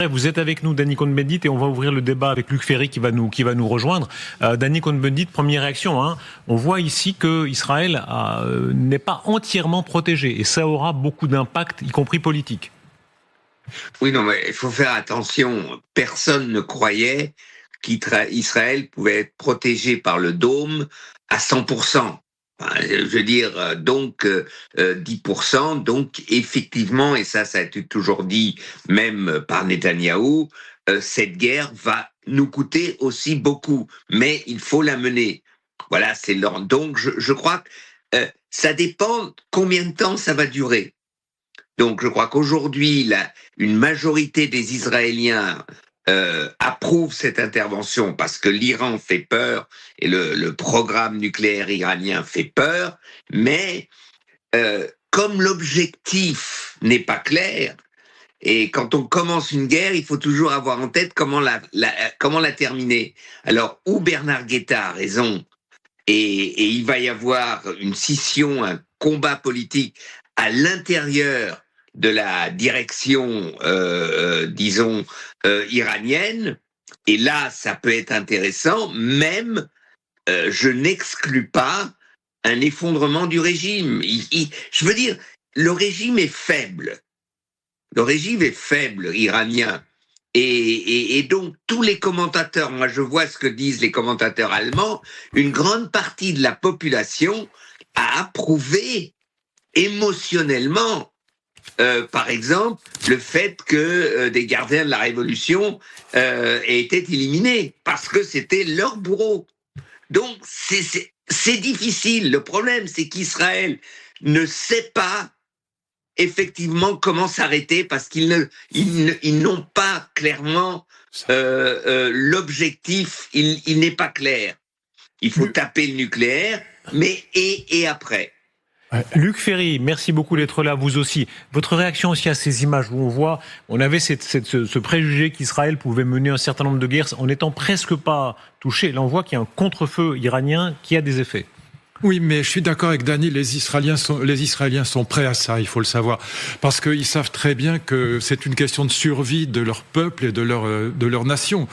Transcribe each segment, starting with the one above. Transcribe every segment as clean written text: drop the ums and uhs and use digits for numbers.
Vous êtes avec nous, Danny Cohn-Bendit, et on va ouvrir le débat avec Luc Ferry qui va nous rejoindre. Danny Cohn-Bendit, première réaction. On voit ici que Israël n'est pas entièrement protégé, et ça aura beaucoup d'impact, y compris politique. Oui, non, mais il faut faire attention. Personne ne croyait qu'Israël pouvait être protégé par le dôme à 100%. Je veux dire, donc 10%, donc effectivement, et ça a été toujours dit même par Netanyahou, cette guerre va nous coûter aussi beaucoup, mais il faut la mener. Voilà, c'est lent. Donc je crois que ça dépend combien de temps ça va durer. Donc je crois qu'aujourd'hui, une majorité des Israéliens approuve cette intervention parce que l'Iran fait peur et le programme nucléaire iranien fait peur, mais comme l'objectif n'est pas clair, et quand on commence une guerre, il faut toujours avoir en tête comment la terminer. Alors, où Bernard Guetta a raison, et il va y avoir une scission, un combat politique à l'intérieur de la direction, disons, iranienne, et là, ça peut être intéressant, même, je n'exclus pas un effondrement du régime. Je veux dire, le régime est faible. Le régime est faible, iranien. Et donc, tous les commentateurs, moi je vois ce que disent les commentateurs allemands, une grande partie de la population a approuvé émotionnellement, par exemple, le fait que des gardiens de la Révolution aient été éliminés, parce que c'était leur bourreau. Donc, c'est difficile. Le problème, c'est qu'Israël ne sait pas effectivement comment s'arrêter, parce qu'ils n'ont pas clairement l'objectif, il n'est pas clair. Il faut taper le nucléaire, mais et après. Luc Ferry, merci beaucoup d'être là, vous aussi. Votre réaction aussi à ces images où on avait ce préjugé qu'Israël pouvait mener un certain nombre de guerres en n'étant presque pas touché. Là, on voit qu'il y a un contre-feu iranien qui a des effets. Oui, mais je suis d'accord avec Danny, les Israéliens sont prêts à ça, il faut le savoir. Parce qu'ils savent très bien que c'est une question de survie de leur peuple et de leur nation.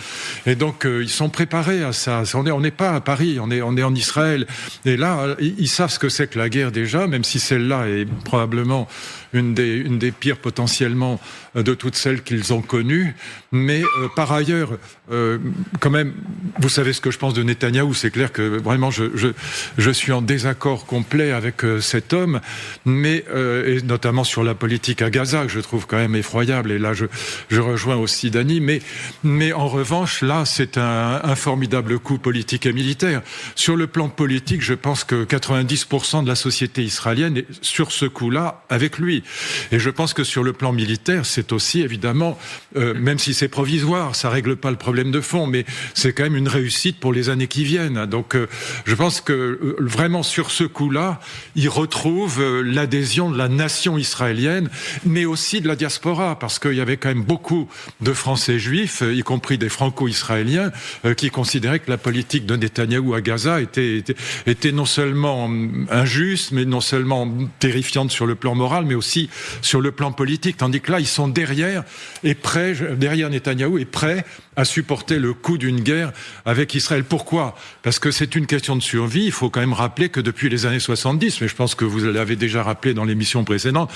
Et donc, ils sont préparés à ça. On n'est pas à Paris, on est en Israël. Et là, ils savent ce que c'est que la guerre déjà, même si celle-là est probablement une des pires potentiellement de toutes celles qu'ils ont connues. Mais par ailleurs, quand même, vous savez ce que je pense de Netanyahou, c'est clair que vraiment je suis en désaccord complet avec cet homme, mais et notamment sur la politique à Gaza, que je trouve quand même effroyable, et là je rejoins aussi Danny, mais en revanche, là, c'est un formidable coup politique et militaire. Sur le plan politique, je pense que 90% de la société israélienne est sur ce coup-là avec lui. Et je pense que sur le plan militaire, c'est aussi évidemment, même si c'est provisoire, ça règle pas le problème de fond, mais c'est quand même une réussite pour les années qui viennent. Donc je pense que vraiment sur ce coup-là, il retrouve l'adhésion de la nation israélienne, mais aussi de la diaspora, parce qu'il y avait quand même beaucoup de Français juifs, y compris des franco-israéliens, qui considéraient que la politique de Netanyahou à Gaza était non seulement injuste, mais non seulement terrifiante sur le plan moral, mais aussi sur le plan politique. Tandis que là, ils sont derrière Netanyahou, et prêts à supporter le coût d'une guerre avec Israël. Pourquoi ? Parce que c'est une question de survie. Il faut quand même rappeler que depuis les années 70, mais je pense que vous l'avez déjà rappelé dans l'émission précédente,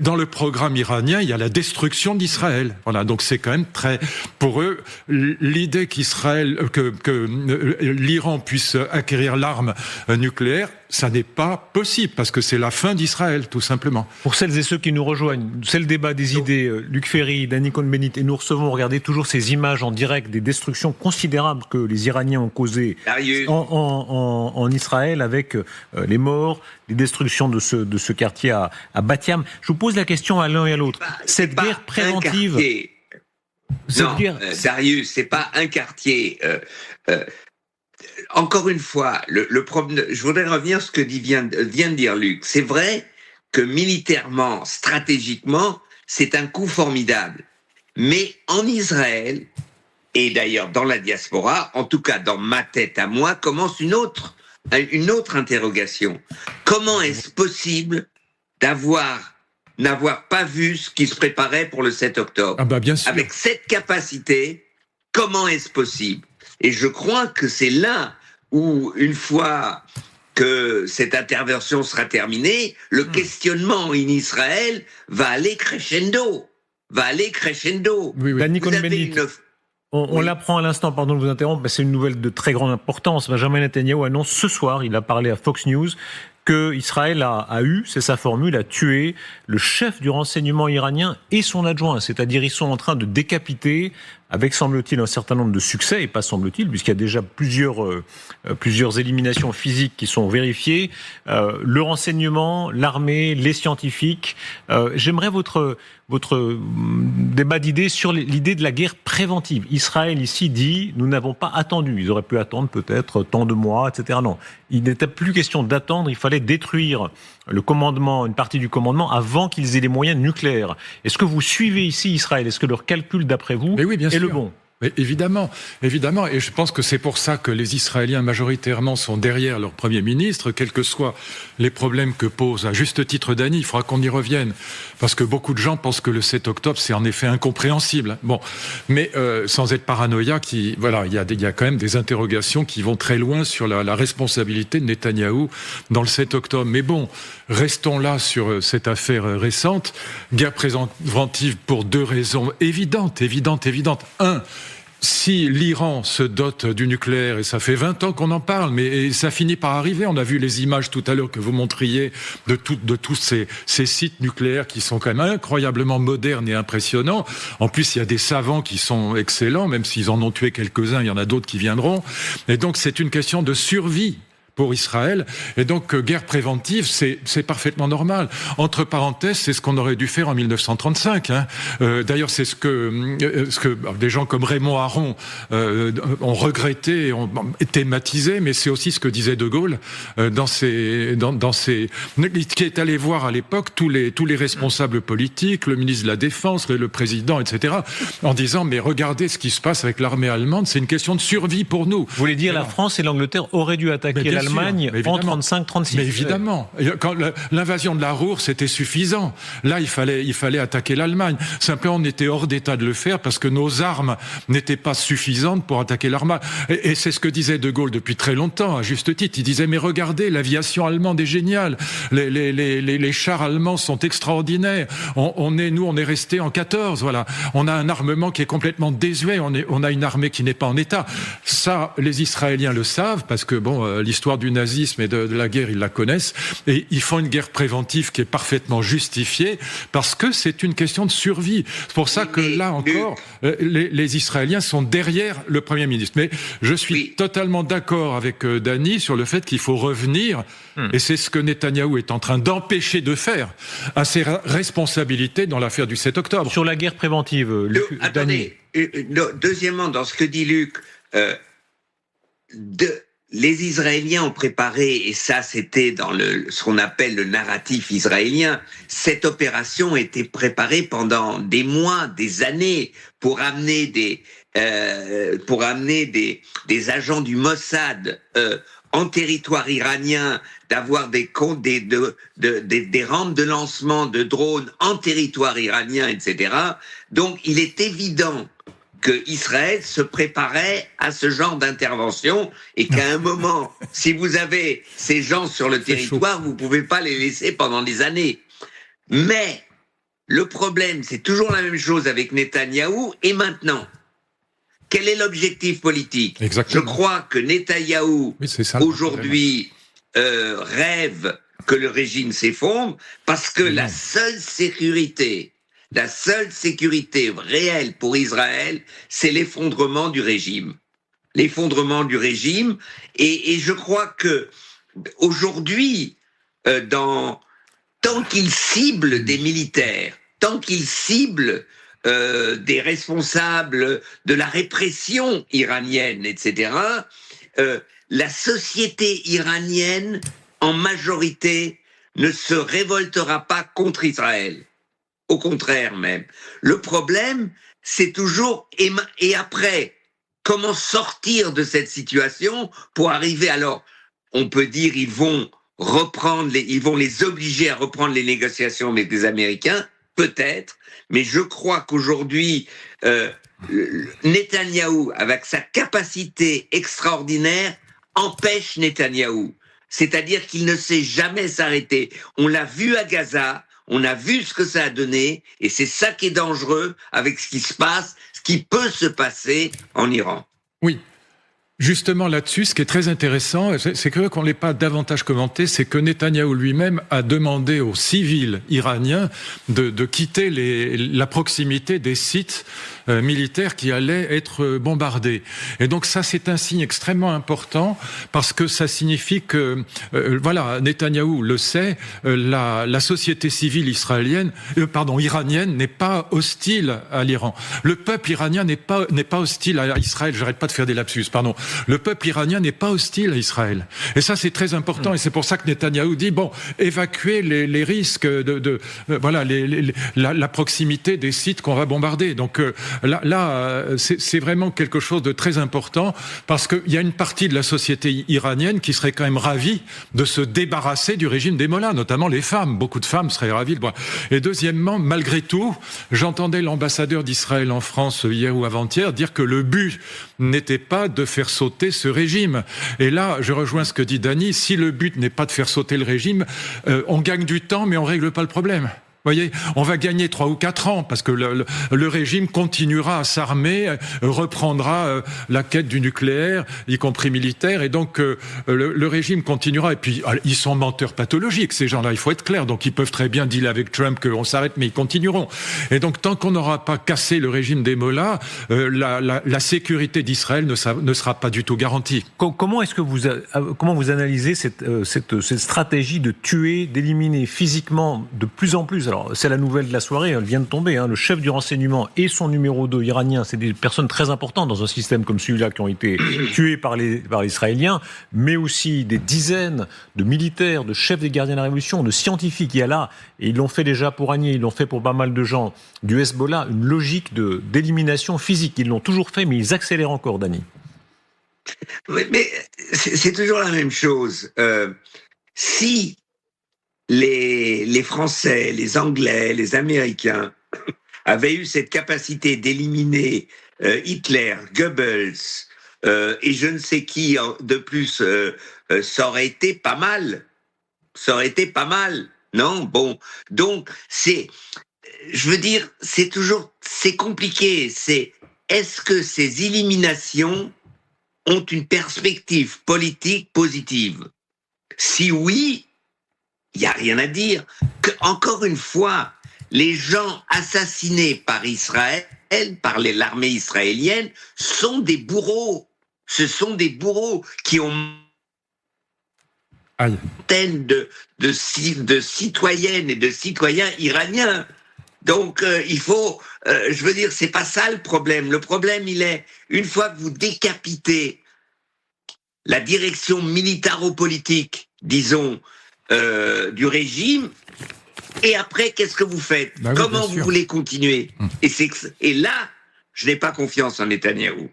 dans le programme iranien, il y a la destruction d'Israël. Voilà, donc c'est quand même très... Pour eux, l'idée que l'Iran puisse acquérir l'arme nucléaire, ça n'est pas possible, parce que c'est la fin d'Israël, tout simplement. Pour celles et ceux qui nous rejoignent, c'est le débat des idées. Luc Ferry, Danny Cohn-Bendit, et nous recevons, regardez, toujours ces images en direct des destructions considérables que les Iraniens ont causées en Israël, avec les morts, les destructions de ce quartier à Bat Yam. Je vous pose la question à l'un et à l'autre. Cette guerre préventive... Darius, c'est pas un quartier... Encore une fois, le problème, je voudrais revenir sur ce que vient de dire Luc. C'est vrai que militairement, stratégiquement, c'est un coup formidable. Mais en Israël, et d'ailleurs dans la diaspora, en tout cas dans ma tête à moi, commence une autre interrogation. Comment est-ce possible d'avoir n'avoir pas vu ce qui se préparait pour le 7 octobre. Ah bah bien sûr. Avec cette capacité, comment est-ce possible? Et je crois que c'est là où, une fois que cette intervention sera terminée, le questionnement en Israël va aller crescendo. Oui. Danny Vous avez Cohn-Bendit, une... on l'apprend à l'instant, pardon de vous interrompre, mais c'est une nouvelle de très grande importance. Benjamin Netanyahou annonce ce soir, il a parlé à Fox News, que Israël a eu, c'est sa formule, a tué le chef du renseignement iranien et son adjoint. C'est-à-dire, ils sont en train de décapiter, avec, semble-t-il, un certain nombre de succès, et pas semble-t-il, puisqu'il y a déjà plusieurs éliminations physiques qui sont vérifiées, le renseignement, l'armée, les scientifiques. J'aimerais votre débat d'idées sur l'idée de la guerre préventive. Israël, ici, dit, nous n'avons pas attendu. Ils auraient pu attendre peut-être tant de mois, etc. Non, il n'était plus question d'attendre, il fallait détruire le commandement, une partie du commandement, avant qu'ils aient les moyens nucléaires. Est-ce que vous suivez ici Israël? Est-ce que leur calcul, d'après vous, est le bon? Mais évidemment, et je pense que c'est pour ça que les Israéliens majoritairement sont derrière leur Premier ministre, quels que soient les problèmes que pose à juste titre Danny. Il faudra qu'on y revienne, parce que beaucoup de gens pensent que le 7 octobre c'est en effet incompréhensible. Bon, mais sans être paranoïaque, il y a quand même des interrogations qui vont très loin sur la responsabilité de Netanyahou dans le 7 octobre. Mais bon, restons là sur cette affaire récente, guerre préventive pour deux raisons évidentes. Un, si l'Iran se dote du nucléaire, et ça fait 20 ans qu'on en parle, mais ça finit par arriver. On a vu les images tout à l'heure que vous montriez de tous ces sites nucléaires qui sont quand même incroyablement modernes et impressionnants. En plus, il y a des savants qui sont excellents, même s'ils en ont tué quelques-uns, il y en a d'autres qui viendront. Et donc, c'est une question de survie pour Israël. Et donc, guerre préventive, c'est parfaitement normal. Entre parenthèses, c'est ce qu'on aurait dû faire en 1935. D'ailleurs, c'est ce que des gens comme Raymond Aron ont regretté, ont thématisé, mais c'est aussi ce que disait De Gaulle qui est allé voir à l'époque tous les responsables politiques, le ministre de la Défense, le président, etc., en disant, mais regardez ce qui se passe avec l'armée allemande, c'est une question de survie pour nous. Vous voulez dire la France et l'Angleterre auraient dû attaquer l'Allemagne en 35-36. Mais évidemment. Quand l'invasion de la Ruhr, c'était suffisant. Là, il fallait attaquer l'Allemagne. Simplement, on était hors d'état de le faire parce que nos armes n'étaient pas suffisantes pour attaquer l'Allemagne. Et c'est ce que disait De Gaulle depuis très longtemps, à juste titre. Il disait, mais regardez, l'aviation allemande est géniale. Les chars allemands sont extraordinaires. On est resté en 14, voilà. On a un armement qui est complètement désuet. On a une armée qui n'est pas en état. Ça, les Israéliens le savent parce que, l'histoire du nazisme et de la guerre, ils la connaissent, et ils font une guerre préventive qui est parfaitement justifiée, parce que c'est une question de survie. C'est pour ça que là encore, les Israéliens sont derrière le Premier ministre. Mais je suis totalement d'accord avec Danny sur le fait qu'il faut revenir, et c'est ce que Netanyahou est en train d'empêcher de faire, à ses responsabilités dans l'affaire du 7 octobre. Sur la guerre préventive, attendez, deuxièmement, dans ce que dit Luc, les Israéliens ont préparé, et ça c'était dans ce qu'on appelle le narratif israélien, cette opération était préparée pendant des mois, des années, pour amener des agents du Mossad en territoire iranien, d'avoir des rampes de lancement de drones en territoire iranien, etc. Donc il est évident que Israël se préparait à ce genre d'intervention et qu'à un moment, si vous avez ces gens sur le territoire, vous ne pouvez pas les laisser pendant des années. Mais le problème, c'est toujours la même chose avec Netanyahou. Et maintenant, quel est l'objectif politique? Exactement. Je crois que Netanyahou, aujourd'hui, rêve que le régime s'effondre parce que la seule sécurité réelle pour Israël, c'est l'effondrement du régime. L'effondrement du régime. Et je crois que aujourd'hui, tant qu'il cible des militaires, tant qu'il cible des responsables de la répression iranienne, etc., la société iranienne, en majorité, ne se révoltera pas contre Israël. Au contraire même. Le problème, c'est toujours, et après, comment sortir de cette situation pour arriver, alors, on peut dire, ils vont ils vont les obliger à reprendre les négociations avec les Américains, peut-être, mais je crois qu'aujourd'hui, Netanyahou, avec sa capacité extraordinaire, empêche Netanyahou. C'est-à-dire qu'il ne sait jamais s'arrêter. On l'a vu à Gaza, on a vu ce que ça a donné, et c'est ça qui est dangereux avec ce qui se passe, ce qui peut se passer en Iran. Oui. Justement là-dessus, ce qui est très intéressant, c'est que qu'on ne l'ait pas davantage commenté, c'est que Netanyahou lui-même a demandé aux civils iraniens de quitter la proximité des sites militaires qui allaient être bombardés. Et donc ça, c'est un signe extrêmement important parce que ça signifie que, Netanyahou le sait, la société civile iranienne n'est pas hostile à l'Iran. Le peuple iranien n'est pas hostile à Israël. J'arrête pas de faire des lapsus, pardon. Le peuple iranien n'est pas hostile à Israël. Et ça, c'est très important. Et c'est pour ça que Netanyahou dit, évacuer les risques la proximité des sites qu'on va bombarder. Donc, c'est vraiment quelque chose de très important parce qu'il y a une partie de la société iranienne qui serait quand même ravie de se débarrasser du régime des mollahs, notamment les femmes. Beaucoup de femmes seraient ravies de voir. Et deuxièmement, malgré tout, j'entendais l'ambassadeur d'Israël en France hier ou avant-hier dire que le but n'était pas de faire sauter ce régime. Et là, je rejoins ce que dit Dany, si le but n'est pas de faire sauter le régime, on gagne du temps, mais on règle pas le problème. Vous voyez, on va gagner 3 ou 4 ans parce que le régime continuera à s'armer, reprendra la quête du nucléaire, y compris militaire, et donc le régime continuera. Et puis, ils sont menteurs pathologiques, ces gens-là, il faut être clair. Donc, ils peuvent très bien dealer avec Trump qu'on s'arrête, mais ils continueront. Et donc, tant qu'on n'aura pas cassé le régime des mollahs, la sécurité d'Israël ne sera pas du tout garantie. Comment vous analysez cette stratégie de tuer, d'éliminer physiquement de plus en plus? Alors, c'est la nouvelle de la soirée, elle vient de tomber. Le chef du renseignement et son numéro 2 iranien, c'est des personnes très importantes dans un système comme celui-là qui ont été tués par les Israéliens, mais aussi des dizaines de militaires, de chefs des gardiens de la révolution, de scientifiques. Il y a là, et ils l'ont fait déjà pour Haniyeh, ils l'ont fait pour pas mal de gens, du Hezbollah, une logique d'élimination physique. Ils l'ont toujours fait, mais ils accélèrent encore, Dany. Oui, mais c'est toujours la même chose. Si les Français, les Anglais, les Américains avaient eu cette capacité d'éliminer Hitler, Goebbels et je ne sais qui de plus, ça aurait été pas mal. Ça aurait été pas mal, non? Bon, donc c'est compliqué. Est-ce que ces éliminations ont une perspective politique positive? Si oui, il n'y a rien à dire. Encore une fois, les gens assassinés par Israël, par l'armée israélienne, sont des bourreaux. Ce sont des bourreaux qui ont centaines de citoyennes et de citoyens iraniens. Donc, il faut... c'est pas ça le problème. Le problème, il est, une fois que vous décapitez la direction militaro-politique, disons, du régime, et après, qu'est-ce que vous faites? Comment vous voulez continuer? Et là, je n'ai pas confiance en Netanyahou.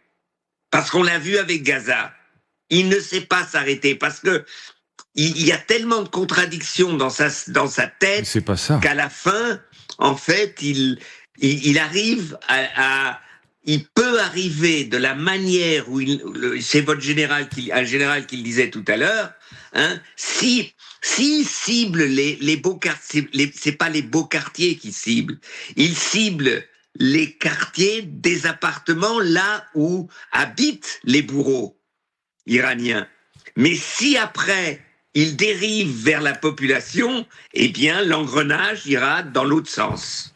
Parce qu'on l'a vu avec Gaza. Il ne sait pas s'arrêter, parce que il y a tellement de contradictions dans sa tête qu'à la fin, en fait, il arrive il peut arriver de la manière où c'est un général qui le disait tout à l'heure, s'il cible les beaux quartiers, c'est pas les beaux quartiers qu'il cible, il cible les quartiers des appartements là où habitent les bourreaux iraniens. Mais si après il dérive vers la population, eh bien l'engrenage ira dans l'autre sens.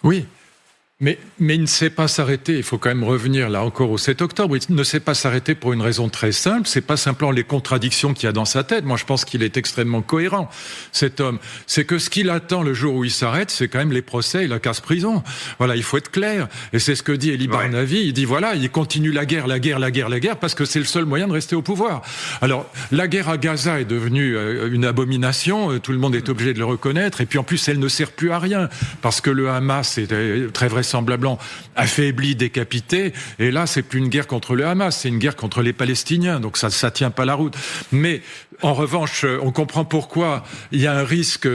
Oui. Mais il ne sait pas s'arrêter, il faut quand même revenir là encore au 7 octobre, il ne sait pas s'arrêter pour une raison très simple, c'est pas simplement les contradictions qu'il y a dans sa tête, moi je pense qu'il est extrêmement cohérent, cet homme, c'est que ce qu'il attend le jour où il s'arrête, c'est quand même les procès et la casse-prison, voilà, il faut être clair, et c'est ce que dit Elie Barnavi, il dit voilà, il continue la guerre, parce que c'est le seul moyen de rester au pouvoir. Alors, la guerre à Gaza est devenue une abomination, tout le monde est obligé de le reconnaître, et puis en plus elle ne sert plus à rien, parce que le Hamas est très vraisemblablement affaibli, décapité, et là c'est plus une guerre contre le Hamas, c'est une guerre contre les Palestiniens, donc ça tient pas la route. Mais En revanche, on comprend pourquoi il y a un risque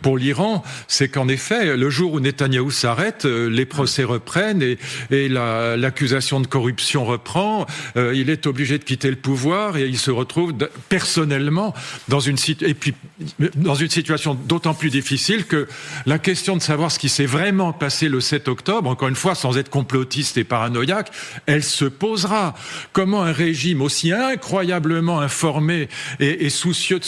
pour l'Iran, c'est qu'en effet, le jour où Netanyahou s'arrête, les procès reprennent et l'accusation de corruption reprend. Il est obligé de quitter le pouvoir et il se retrouve personnellement dans une situation d'autant plus difficile que la question de savoir ce qui s'est vraiment passé le 7 octobre, encore une fois, sans être complotiste et paranoïaque, elle se posera. Comment un régime aussi incroyablement informé et soucieux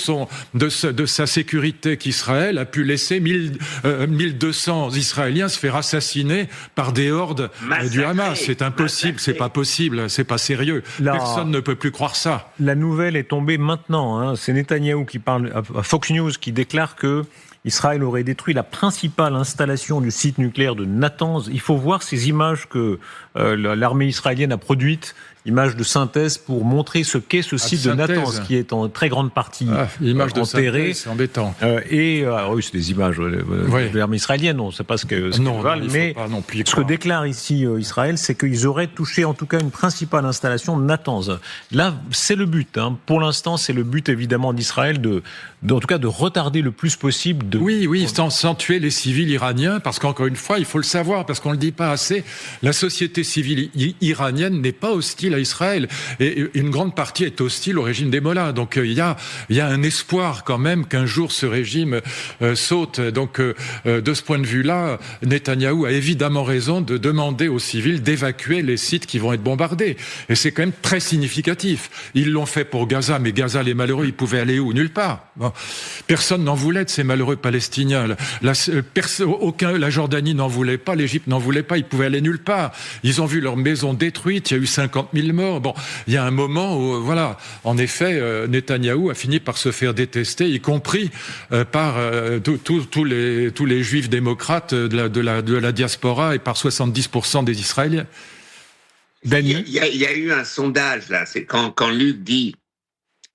de sa sécurité qu'Israël a pu laisser 1200 Israéliens se faire assassiner par des hordes du Hamas. C'est impossible, c'est pas possible, c'est pas sérieux. Personne ne peut plus croire ça. La nouvelle est tombée maintenant, hein. C'est Netanyahou qui parle à Fox News qui déclare que Israël aurait détruit la principale installation du site nucléaire de Natanz. Il faut voir ces images que l'armée israélienne a produites, images de synthèse pour montrer ce qu'est ce site de Natanz, qui est en très grande partie enterré. C'est embêtant. Oui, c'est des images de l'armée israélienne, on ne sait pas ce qu'elles valent, mais ce que déclare ici Israël, c'est qu'ils auraient touché en tout cas une principale installation de Natanz. Là, c'est le but. Hein. Pour l'instant, c'est le but évidemment d'Israël en tout cas de retarder le plus possible. Oui, sans tuer les civils iraniens, parce qu'encore une fois, il faut le savoir, parce qu'on ne le dit pas assez, la société civile iranienne n'est pas hostile à Israël. Et une grande partie est hostile au régime des Mollahs. Donc il y a un espoir quand même qu'un jour ce régime saute. Donc de ce point de vue-là, Netanyahou a évidemment raison de demander aux civils d'évacuer les sites qui vont être bombardés. Et c'est quand même très significatif. Ils l'ont fait pour Gaza, mais Gaza, les malheureux, ils pouvaient aller où? Nulle part. Bon. Personne n'en voulait de ces malheureux Palestiniens. La Jordanie n'en voulait pas, l'Égypte n'en voulait pas, ils pouvaient aller nulle part. Ils ont vu leur maison détruite, il y a eu 50 000 morts. Bon, il y a un moment où, voilà, en effet, Netanyahou a fini par se faire détester, y compris par tous les juifs démocrates de la diaspora et par 70% des Israéliens. Il y a eu un sondage, là, c'est quand Luc dit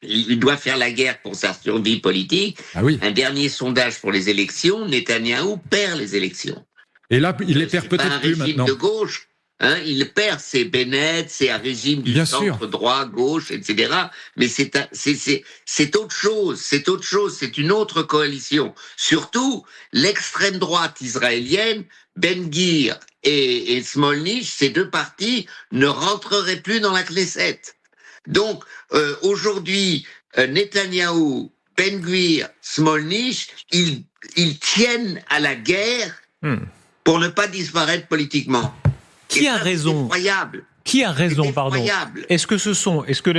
il doit faire la guerre pour sa survie politique. Ah oui. Un dernier sondage pour les élections, Netanyahou perd les élections. Et là, il les perd peut-être plus maintenant. C'est un régime de gauche, hein, il perd, c'est Bennett, c'est un régime du centre droit, gauche, etc. Mais c'est autre chose, c'est une autre coalition. Surtout, l'extrême droite israélienne, Ben-Gvir et Smolnich, ces deux partis ne rentreraient plus dans la Knesset. Donc, aujourd'hui, Netanyahou, Ben-Gvir, Smolnich, ils tiennent à la guerre pour ne pas disparaître politiquement. Qui a raison ? Incroyable. Qui a raison, pardon ? Est-ce que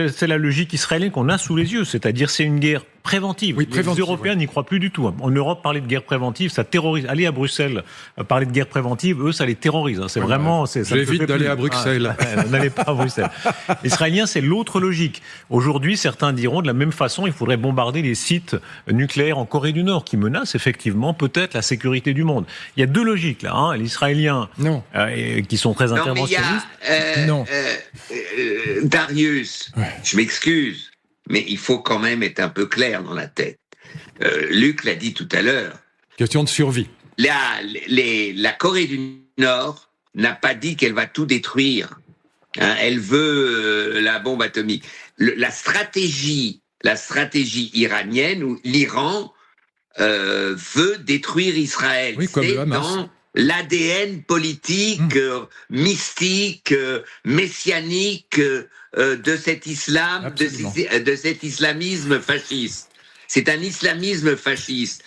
c'est la logique israélienne qu'on a sous les yeux ? C'est-à-dire, c'est une guerre préventive. Oui, les Européens n'y croient plus du tout. En Europe, parler de guerre préventive, ça terrorise. Aller à Bruxelles, parler de guerre préventive, eux, ça les terrorise. C'est vraiment... J'évite d'aller à Bruxelles. N'allez pas à Bruxelles. Israéliens, c'est l'autre logique. Aujourd'hui, certains diront, de la même façon, il faudrait bombarder les sites nucléaires en Corée du Nord, qui menacent effectivement peut-être la sécurité du monde. Il y a deux logiques, là. Hein. Les Israéliens, qui sont très interventionnistes. Darius, je m'excuse, mais il faut quand même être un peu clair dans la tête. Luc l'a dit tout à l'heure. Question de survie. La Corée du Nord n'a pas dit qu'elle va tout détruire. Hein, elle veut la bombe atomique. La stratégie iranienne, où l'Iran veut détruire Israël. Oui, comme le Hamas. Dans l'ADN politique, mystique, messianique de cet islam, de cet islamisme fasciste. C'est un islamisme fasciste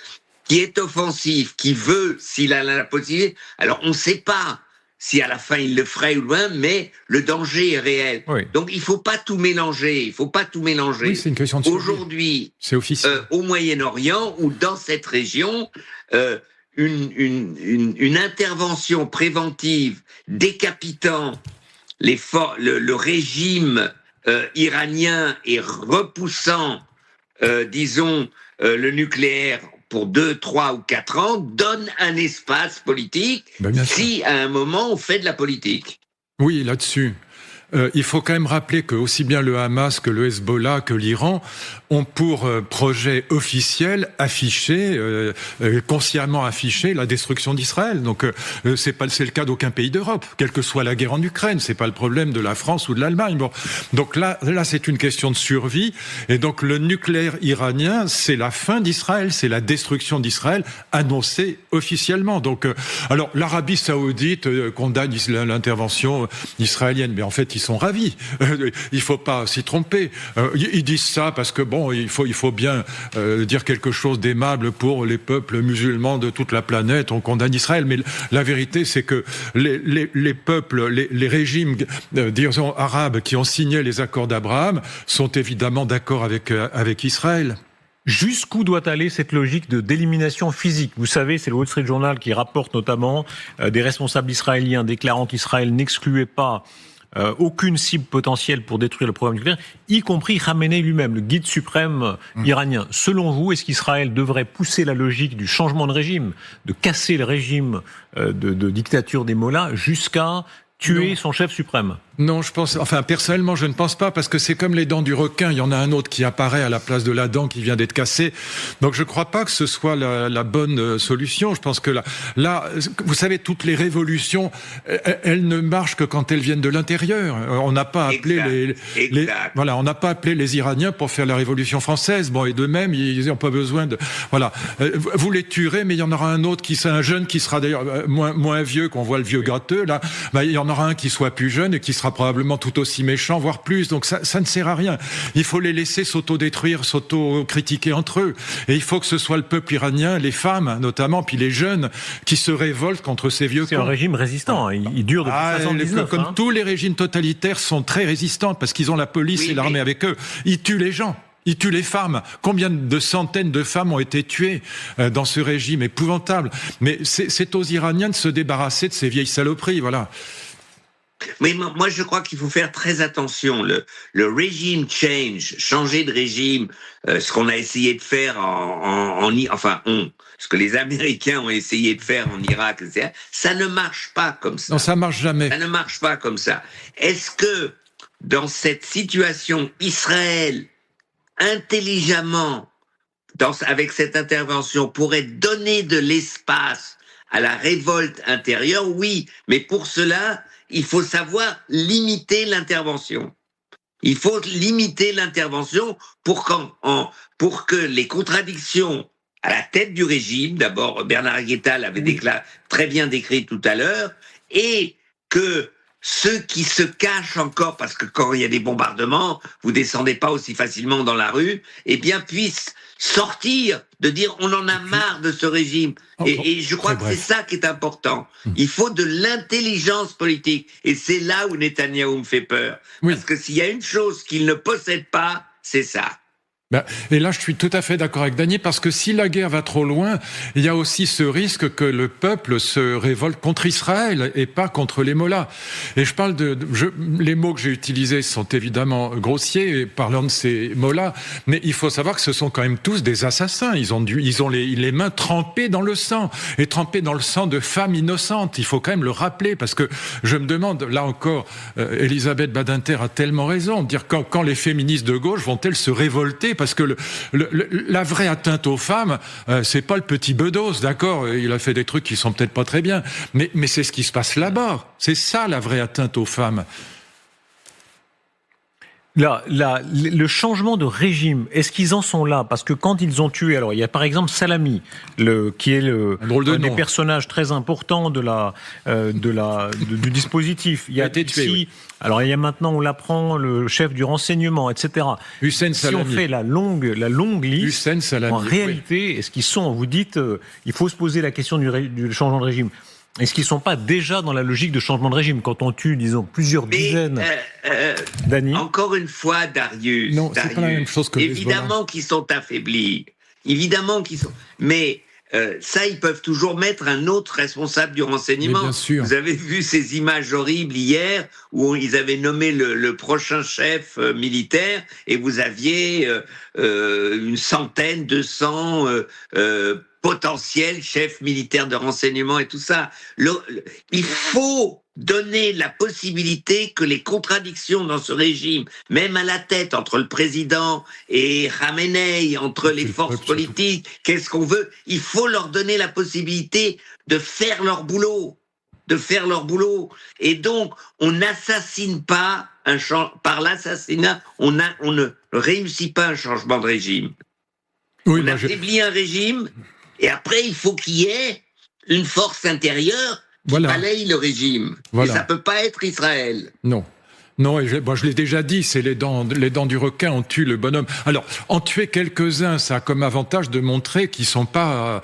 qui est offensif, qui veut, s'il a la possibilité, alors on ne sait pas si à la fin il le ferait ou loin, mais le danger est réel. Oui. Donc il ne faut pas tout mélanger. Oui, c'est une question de survie. Aujourd'hui, c'est officiel. Au Moyen-Orient ou dans cette région, une intervention préventive décapitant le régime iranien et repoussant, le nucléaire pour 2, 3 ou 4 ans, donne un espace politique si à un moment on fait de la politique. Oui, là-dessus. il faut quand même rappeler que aussi bien le Hamas que le Hezbollah que l'Iran ont pour projet officiel affiché, consciemment affiché, la destruction d'Israël. Donc c'est le cas d'aucun pays d'Europe, quelle que soit la guerre en Ukraine. C'est pas le problème de la France ou de l'Allemagne. Bon, donc là c'est une question de survie. Et donc le nucléaire iranien, c'est la fin d'Israël, c'est la destruction d'Israël annoncée officiellement. Donc alors l'Arabie Saoudite condamne l'intervention israélienne, mais en fait ils sont ravis. Il faut pas s'y tromper. Ils disent ça parce que bon, il faut bien dire quelque chose d'aimable pour les peuples musulmans de toute la planète. On condamne Israël, mais la vérité c'est que les peuples, les régimes, disons arabes qui ont signé les accords d'Abraham sont évidemment d'accord avec Israël. Jusqu'où doit aller cette logique d'élimination physique ? Vous savez, c'est le Wall Street Journal qui rapporte notamment des responsables israéliens déclarant qu'Israël n'excluait pas aucune cible potentielle pour détruire le programme nucléaire, y compris Khamenei lui-même, le guide suprême iranien. Selon vous, est-ce qu'Israël devrait pousser la logique du changement de régime, de casser le régime de dictature des mollahs jusqu'à tuer son chef suprême ? Non, personnellement, je ne pense pas, parce que c'est comme les dents du requin. Il y en a un autre qui apparaît à la place de la dent qui vient d'être cassée. Donc, je ne crois pas que ce soit la bonne solution. Je pense que là, vous savez, toutes les révolutions, elles ne marchent que quand elles viennent de l'intérieur. On n'a pas appelé on n'a pas appelé les Iraniens pour faire la révolution française. Bon, et de même, ils n'ont pas besoin de, voilà. Vous les tuerez, mais il y en aura un autre un jeune qui sera d'ailleurs moins vieux, qu'on voit le vieux gratteux, là. Il y en aura un qui soit plus jeune et qui sera probablement tout aussi méchant, voire plus. Donc ça ne sert à rien. Il faut les laisser s'auto-détruire, s'auto-critiquer entre eux. Et il faut que ce soit le peuple iranien, les femmes notamment, puis les jeunes, qui se révoltent contre ces vieux cons. C'est un régime résistant. Il dure depuis 79. Comme tous les régimes totalitaires sont très résistants parce qu'ils ont la police et l'armée avec eux. Ils tuent les gens. Ils tuent les femmes. Combien de centaines de femmes ont été tuées dans ce régime épouvantable. Mais c'est aux Iraniens de se débarrasser de ces vieilles saloperies, voilà. Mais moi, je crois qu'il faut faire très attention. Le régime change, changer de régime, ce qu'on a essayé de faire ce que les Américains ont essayé de faire en Irak, etc., ça ne marche pas comme ça. Non, ça marche jamais. Ça ne marche pas comme ça. Est-ce que, dans cette situation, Israël, intelligemment, avec cette intervention, pourrait donner de l'espace à la révolte intérieure? Oui, mais pour cela, il faut savoir limiter l'intervention. Il faut limiter l'intervention pour que les contradictions à la tête du régime, d'abord Bernard Guetta l'avait très bien décrit tout à l'heure, et que ceux qui se cachent encore, parce que quand il y a des bombardements, vous descendez pas aussi facilement dans la rue, eh bien puissent sortir, de dire on en a marre de ce régime. Et je crois que c'est ça qui est important. Il faut de l'intelligence politique. Et c'est là où Netanyahou me fait peur. Parce que s'il y a une chose qu'il ne possède pas, c'est ça. Et là, je suis tout à fait d'accord avec Dany, parce que si la guerre va trop loin, il y a aussi ce risque que le peuple se révolte contre Israël et pas contre les mollahs. Et je parle les mots que j'ai utilisés sont évidemment grossiers, parlant de ces mollahs, mais il faut savoir que ce sont quand même tous des assassins. Ils ont les mains trempées dans le sang, et trempées dans le sang de femmes innocentes. Il faut quand même le rappeler, parce que je me demande, là encore, Elisabeth Badinter a tellement raison, de dire quand les féministes de gauche vont-elles se révolter? Parce que la vraie atteinte aux femmes, c'est pas le petit Bedos, d'accord, il a fait des trucs qui sont peut-être pas très bien, mais c'est ce qui se passe là-bas. C'est ça la vraie atteinte aux femmes. Le changement de régime, est-ce qu'ils en sont là? Parce que quand ils ont tué, alors il y a par exemple Salami, qui est un des personnages très importants du dispositif. Il a été tué. Alors il y a maintenant, on l'apprend, le chef du renseignement, etc. Hussein Salami. Si on fait la longue liste, Hussein Salami, en réalité, est-ce qu'ils sont? Vous dites, il faut se poser la question du changement de régime. Est-ce qu'ils ne sont pas déjà dans la logique de changement de régime quand on tue, disons, plusieurs dizaines? Dany ? Encore une fois, Darius. Non, c'est pas la même chose que évidemment qu'ils sont affaiblis. Évidemment qu'ils sont. Mais ça, ils peuvent toujours mettre un autre responsable du renseignement. Bien sûr. Vous avez vu ces images horribles hier où ils avaient nommé le prochain chef militaire et vous aviez une centaine, 200 potentiel chef militaire de renseignement et tout ça. Il faut donner la possibilité que les contradictions dans ce régime, même à la tête, entre le président et Khamenei, entre les forces politiques, qu'est-ce qu'on veut, il faut leur donner la possibilité de faire leur boulot. Et donc, on n'assassine pas par l'assassinat, on ne réussit pas un changement de régime. Oui, on affaiblit un régime, et après, il faut qu'il y ait une force intérieure qui balaye le régime. Voilà. Et ça peut pas être Israël. Non, je l'ai déjà dit, c'est les dents du requin ont tué le bonhomme. Alors, en tuer quelques-uns, ça a comme avantage de montrer qu'ils sont pas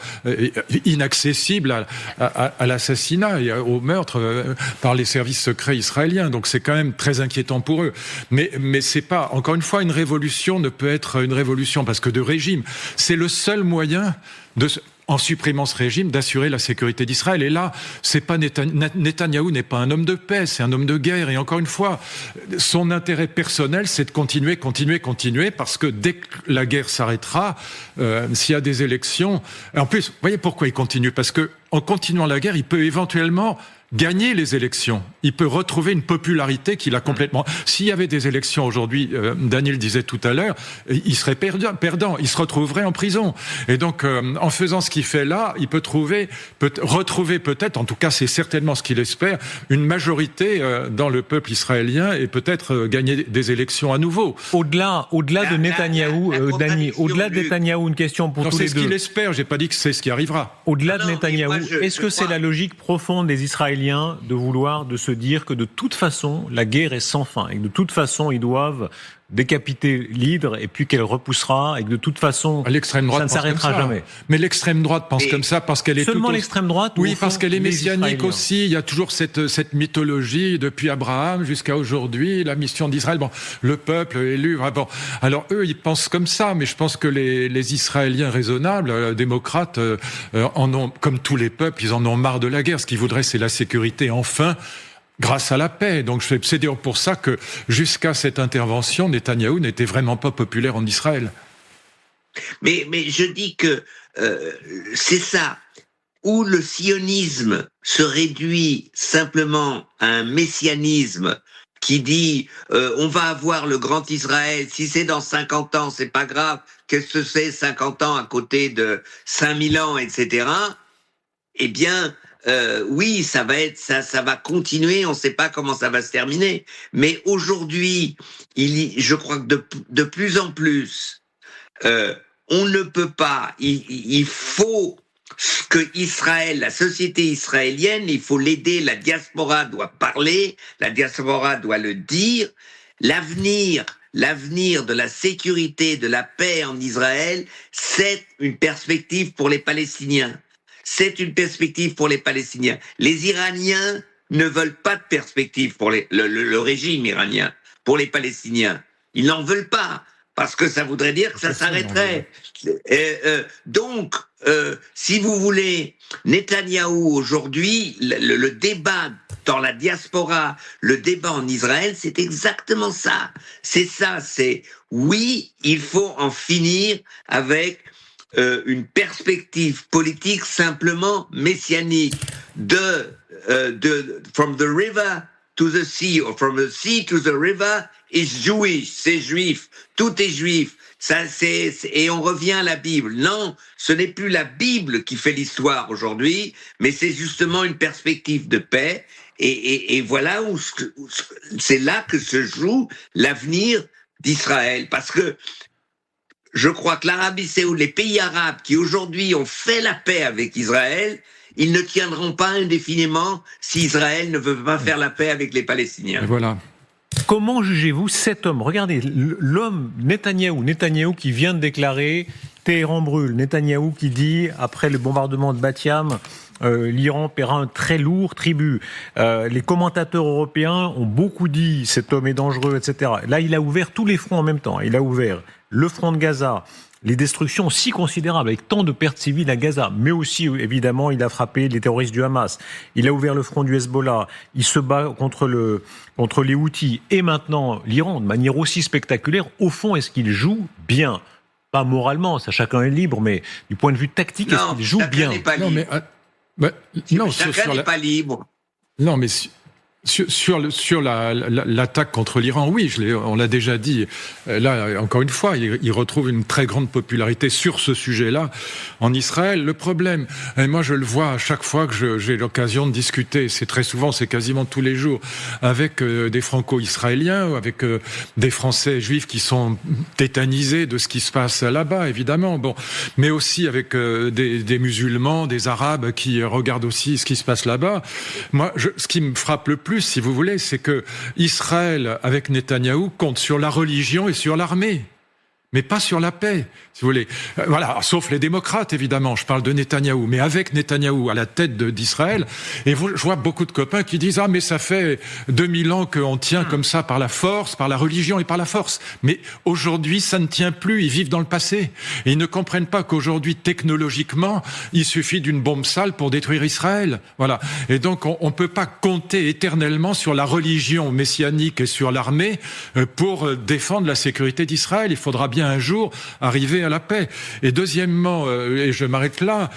inaccessibles à l'assassinat et au meurtre par les services secrets israéliens. Donc c'est quand même très inquiétant pour eux. Mais c'est pas, encore une fois, une révolution ne peut être une révolution parce que de régime, c'est le seul moyen en supprimant ce régime, d'assurer la sécurité d'Israël. Et là, c'est pas Netanyahou n'est pas un homme de paix, c'est un homme de guerre. Et encore une fois, son intérêt personnel, c'est de continuer, parce que dès que la guerre s'arrêtera, s'il y a des élections... En plus, vous voyez pourquoi il continue ? Parce que en continuant la guerre, il peut éventuellement gagner les élections. Il peut retrouver une popularité qu'il a complètement... S'il y avait des élections aujourd'hui, Daniel disait tout à l'heure, il serait perdant, il se retrouverait en prison. Et donc, en faisant ce qu'il fait là, il peut retrouver peut-être, en tout cas c'est certainement ce qu'il espère, une majorité dans le peuple israélien et peut-être gagner des élections à nouveau. Au-delà de Netanyahou, Dani, au-delà de Netanyahou, une question pour tous les deux. C'est ce qu'il espère, j'ai pas dit que c'est ce qui arrivera. Au-delà de Netanyahou, est-ce que c'est la logique profonde des Israéliens de se dire que de toute façon, la guerre est sans fin et que de toute façon, ils doivent décapiter l'hydre et puis qu'elle repoussera et que de toute façon, ça ne s'arrêtera jamais. Mais l'extrême droite pense comme ça parce qu'elle est seulement l'extrême droite. Oui, parce qu'elle est messianique aussi. Il y a toujours cette mythologie depuis Abraham jusqu'à aujourd'hui, la mission d'Israël. Bon, le peuple élu. Bon, alors eux, ils pensent comme ça, mais je pense que les Israéliens raisonnables, démocrates, en ont, comme tous les peuples, ils en ont marre de la guerre. Ce qu'ils voudraient, c'est la sécurité enfin. Grâce à la paix. Donc c'est d'ailleurs pour ça que jusqu'à cette intervention, Netanyahou n'était vraiment pas populaire en Israël. Mais je dis que c'est ça, où le sionisme se réduit simplement à un messianisme qui dit on va avoir le grand Israël, si c'est dans 50 ans, c'est pas grave, qu'est-ce que c'est 50 ans à côté de 5000 ans, etc. Eh bien, oui, ça va continuer, on ne sait pas comment ça va se terminer. Mais aujourd'hui, je crois que de plus en plus, on ne peut pas, il faut que Israël, la société israélienne, il faut l'aider, la diaspora doit parler, la diaspora doit le dire. L'avenir de la sécurité, de la paix en Israël, c'est une perspective pour les Palestiniens. C'est une perspective pour les Palestiniens. Les Iraniens ne veulent pas de perspective pour le régime iranien, pour les Palestiniens. Ils n'en veulent pas, parce que ça voudrait dire que ça s'arrêterait. Donc, si vous voulez, Netanyahou aujourd'hui, le débat dans la diaspora, le débat en Israël, c'est exactement ça. C'est ça, oui, il faut en finir avec une perspective politique simplement messianique from the river to the sea, or from the sea to the river is Jewish, c'est juif, tout est juif. Et on revient à la Bible. Non, ce n'est plus la Bible qui fait l'histoire aujourd'hui, mais c'est justement une perspective de paix. Et voilà où c'est là que se joue l'avenir d'Israël, parce que je crois que l'Arabie saoudite, les pays arabes qui aujourd'hui ont fait la paix avec Israël, ils ne tiendront pas indéfiniment si Israël ne veut pas faire la paix avec les Palestiniens. Et voilà. Comment jugez-vous cet homme ? Regardez, l'homme Netanyahou qui vient de déclarer « Téhéran brûle », Netanyahou qui dit, après le bombardement de Bat Yam, l'Iran paiera un très lourd tribut. Les commentateurs européens ont beaucoup dit « cet homme est dangereux », etc. Là, il a ouvert tous les fronts en même temps. Il a ouvert le front de Gaza, les destructions si considérables, avec tant de pertes civiles à Gaza, mais aussi, évidemment, il a frappé les terroristes du Hamas. Il a ouvert le front du Hezbollah. Il se bat contre les Houthis. Et maintenant, l'Iran, de manière aussi spectaculaire, au fond, est-ce qu'il joue bien ? pas moralement, ça chacun est libre, mais du point de vue tactique, est-ce qu'il joue bien? Non, mais chacun n'est pas libre. Non, mais sur l'attaque contre l'Iran, oui, on l'a déjà dit. Là, encore une fois, il retrouve une très grande popularité sur ce sujet-là en Israël. Le problème, et moi je le vois à chaque fois que j'ai l'occasion de discuter, c'est très souvent, c'est quasiment tous les jours, avec des franco-israéliens ou avec des Français juifs qui sont tétanisés de ce qui se passe là-bas, évidemment. Bon, mais aussi avec des musulmans, des arabes qui regardent aussi ce qui se passe là-bas. Moi, ce qui me frappe le plus, si vous voulez, c'est que Israël, avec Netanyahou, compte sur la religion et sur l'armée, mais pas sur la paix, si vous voulez. Voilà, sauf les démocrates, évidemment, je parle de Netanyahou, mais avec Netanyahou à la tête d'Israël, et je vois beaucoup de copains qui disent « Ah, mais ça fait 2000 ans qu'on tient comme ça par la force, par la religion et par la force. » Mais aujourd'hui, ça ne tient plus, ils vivent dans le passé. Et ils ne comprennent pas qu'aujourd'hui, technologiquement, il suffit d'une bombe sale pour détruire Israël. Voilà. Et donc, on ne peut pas compter éternellement sur la religion messianique et sur l'armée pour défendre la sécurité d'Israël. Il faudra bien un jour arriver à la paix. Et deuxièmement, et je m'arrête là,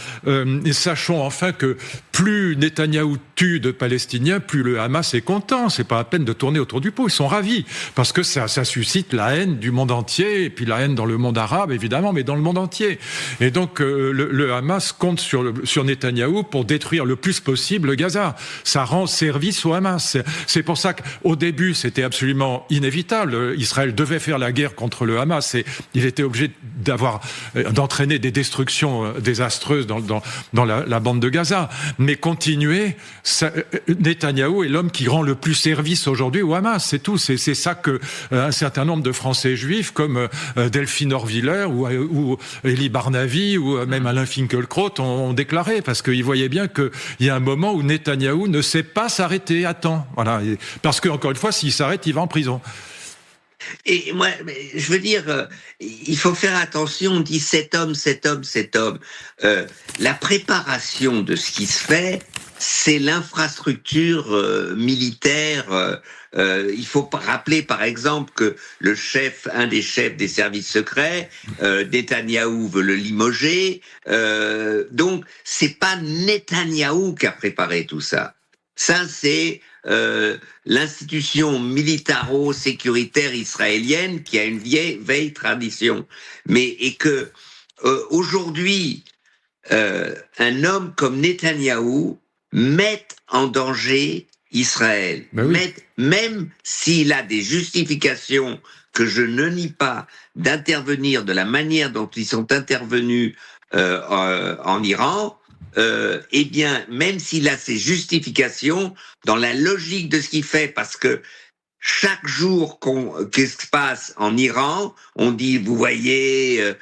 sachons enfin que plus Netanyahou tue de Palestiniens, plus le Hamas est content. C'est pas la peine de tourner autour du pot. Ils sont ravis parce que ça suscite la haine du monde entier et puis la haine dans le monde arabe, évidemment, mais dans le monde entier. Et donc, le Hamas compte sur Netanyahou pour détruire le plus possible Gaza. Ça rend service au Hamas. C'est pour ça qu'au début, c'était absolument inévitable. Israël devait faire la guerre contre le Hamas et il était obligé d'entraîner des destructions désastreuses dans la bande de Gaza. Mais continuer, Netanyahou est l'homme qui rend le plus service aujourd'hui au Hamas, c'est tout. C'est ça que un certain nombre de Français juifs comme Delphine Orwiller ou Elie Barnavi ou même Alain Finkielkraut ont déclaré, parce qu'ils voyaient bien qu'il y a un moment où Netanyahou ne sait pas s'arrêter à temps. Voilà. Parce que, encore une fois, s'il s'arrête, il va en prison. Et moi, je veux dire, il faut faire attention, on dit cet homme. La préparation de ce qui se fait, c'est l'infrastructure militaire. Il faut rappeler, par exemple, que un des chefs des services secrets, Netanyahou veut le limoger. Donc, c'est pas Netanyahou qui a préparé tout ça. Ça, c'est l'institution militaro-sécuritaire israélienne qui a une vieille tradition. Et que aujourd'hui, un homme comme Netanyahou mette en danger Israël. Oui. Même s'il a des justifications que je ne nie pas d'intervenir de la manière dont ils sont intervenus en Iran, eh bien, même s'il a ses justifications, dans la logique de ce qu'il fait, parce que chaque jour qu'est-ce qui se passe en Iran, on dit, vous voyez,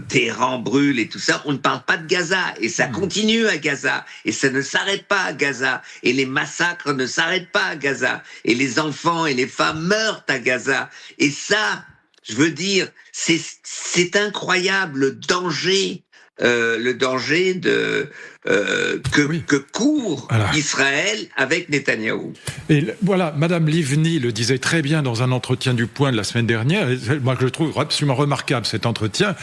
Téhéran brûle et tout ça, on ne parle pas de Gaza, et ça continue à Gaza, et ça ne s'arrête pas à Gaza, et les massacres ne s'arrêtent pas à Gaza, et les enfants et les femmes meurent à Gaza, et ça, je veux dire, c'est incroyable le danger que court Israël avec Netanyahou. Et voilà, Madame Livni le disait très bien dans un entretien du Point de la semaine dernière. Moi, je le trouve absolument remarquable, cet entretien,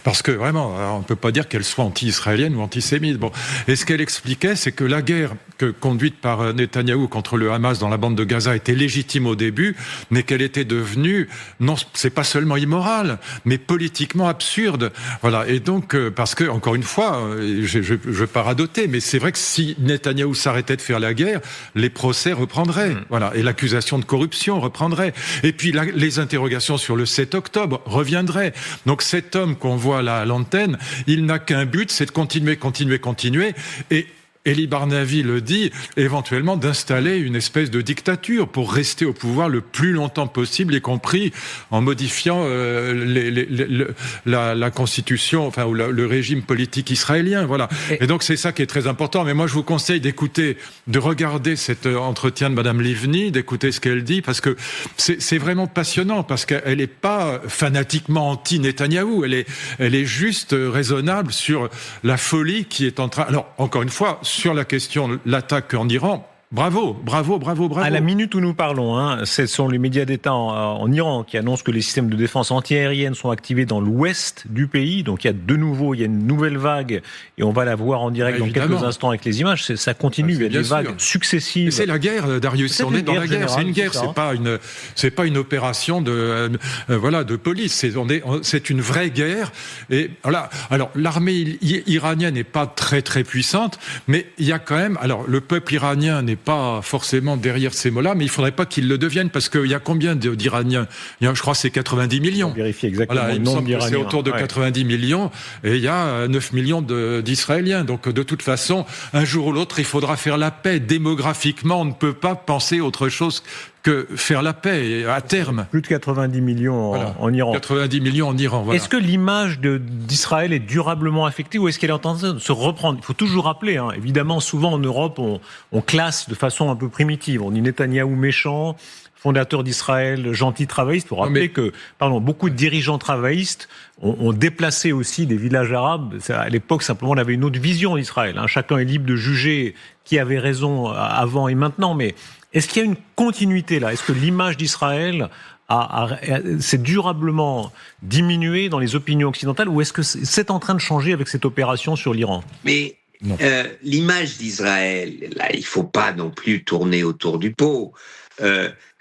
parce que vraiment, on ne peut pas dire qu'elle soit anti-israélienne ou antisémite. Bon. Et ce qu'elle expliquait, c'est que la guerre conduite par Netanyahou contre le Hamas dans la bande de Gaza était légitime au début, mais qu'elle était devenue, non, c'est pas seulement immorale, mais politiquement absurde. Voilà. Et donc, parce que, encore une fois, je pars radoter, mais c'est vrai que si Netanyahou s'arrêtait de faire la guerre, les procès reprendraient, voilà, et l'accusation de corruption reprendrait. Et puis les interrogations sur le 7 octobre reviendraient. Donc cet homme qu'on voit là à l'antenne, il n'a qu'un but, c'est de continuer. Et Elie Barnavi le dit, éventuellement d'installer une espèce de dictature pour rester au pouvoir le plus longtemps possible, y compris en modifiant la constitution, enfin ou le régime politique israélien. Voilà. Et donc c'est ça qui est très important. Mais moi je vous conseille de regarder cet entretien de Madame Livni, d'écouter ce qu'elle dit, parce que c'est vraiment passionnant, parce qu'elle n'est pas fanatiquement anti-Netanyahou, elle est juste raisonnable sur la folie qui est en train. Alors encore une fois, sur la question de l'attaque en Iran, Bravo. À la minute où nous parlons, ce sont les médias d'État en Iran qui annoncent que les systèmes de défense antiaérienne sont activés dans l'ouest du pays. Donc il y a une nouvelle vague et on va la voir en direct dans quelques instants avec les images. Ça continue, il y a des vagues successives. Mais c'est la guerre, Darius. On est dans la guerre. C'est une guerre. C'est pas une opération de police. C'est une vraie guerre. Et voilà. Alors l'armée iranienne n'est pas très très puissante, mais il y a quand même. Alors le peuple iranien n'est pas forcément derrière ces mots-là, mais il ne faudrait pas qu'ils le deviennent, parce qu'il y a combien d'Iraniens ? Je crois que c'est 90 millions. On vérifie exactement le nombre nombre d'Iraniens. C'est autour de 90 millions, et il y a 9 millions d'Israéliens. Donc de toute façon, un jour ou l'autre, il faudra faire la paix. Démographiquement, on ne peut pas penser autre chose que faire la paix à terme. Plus de 90 millions en Iran. 90 millions en Iran, voilà. Est-ce que l'image d'Israël est durablement affectée ou est-ce qu'elle est en train de se reprendre ? Il faut toujours rappeler, évidemment, souvent en Europe, on classe de façon un peu primitive. On dit Netanyahou méchant, fondateur d'Israël, gentil travailliste. Il faut rappeler que beaucoup de dirigeants travaillistes ont déplacé aussi des villages arabes. À l'époque, simplement, on avait une autre vision d'Israël. Chacun est libre de juger qui avait raison avant et maintenant, mais est-ce qu'il y a une continuité là ? Est-ce que l'image d'Israël s'est durablement diminuée dans les opinions occidentales ou est-ce que c'est en train de changer avec cette opération sur l'Iran ? Mais l'image d'Israël, là, il ne faut pas non plus tourner autour du pot.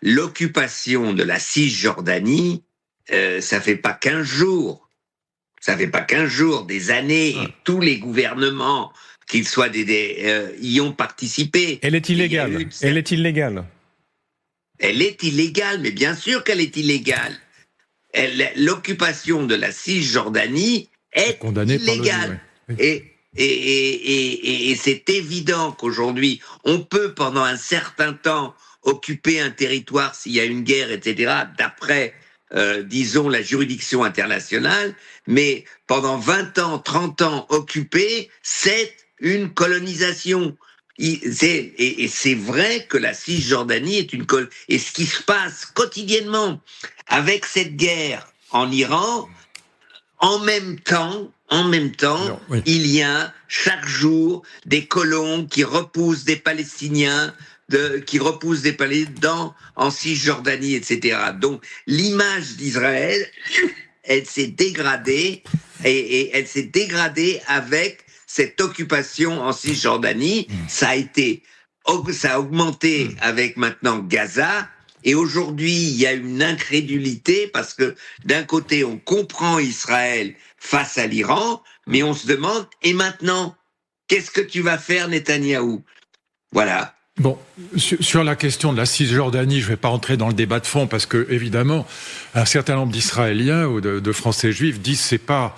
L'occupation de la Cisjordanie, ça fait pas 15 jours. Ça fait pas 15 jours, des années. Et tous les gouvernements, qu'ils soient y ont participé. Elle est illégale. Elle est illégale, mais bien sûr qu'elle est illégale. L'occupation de la Cisjordanie est illégale. Et c'est évident qu'aujourd'hui, on peut pendant un certain temps occuper un territoire s'il y a une guerre, etc., d'après, disons, la juridiction internationale, mais pendant 20 ans, 30 ans occupé, c'est une colonisation. Et c'est vrai que la Cisjordanie est une colonie. Et ce qui se passe quotidiennement avec cette guerre en Iran, en même temps, il y a chaque jour des colons qui repoussent des Palestiniens, en Cisjordanie, etc. Donc l'image d'Israël, elle s'est dégradée, et elle s'est dégradée avec cette occupation en Cisjordanie. Ça a augmenté avec maintenant Gaza. Et aujourd'hui, il y a une incrédulité parce que d'un côté, on comprend Israël face à l'Iran, mais on se demande, et maintenant, qu'est-ce que tu vas faire, Netanyahou ? Voilà. Bon, sur la question de la Cisjordanie, je ne vais pas rentrer dans le débat de fond parce que, évidemment, un certain nombre d'Israéliens ou de Français juifs disent c'est pas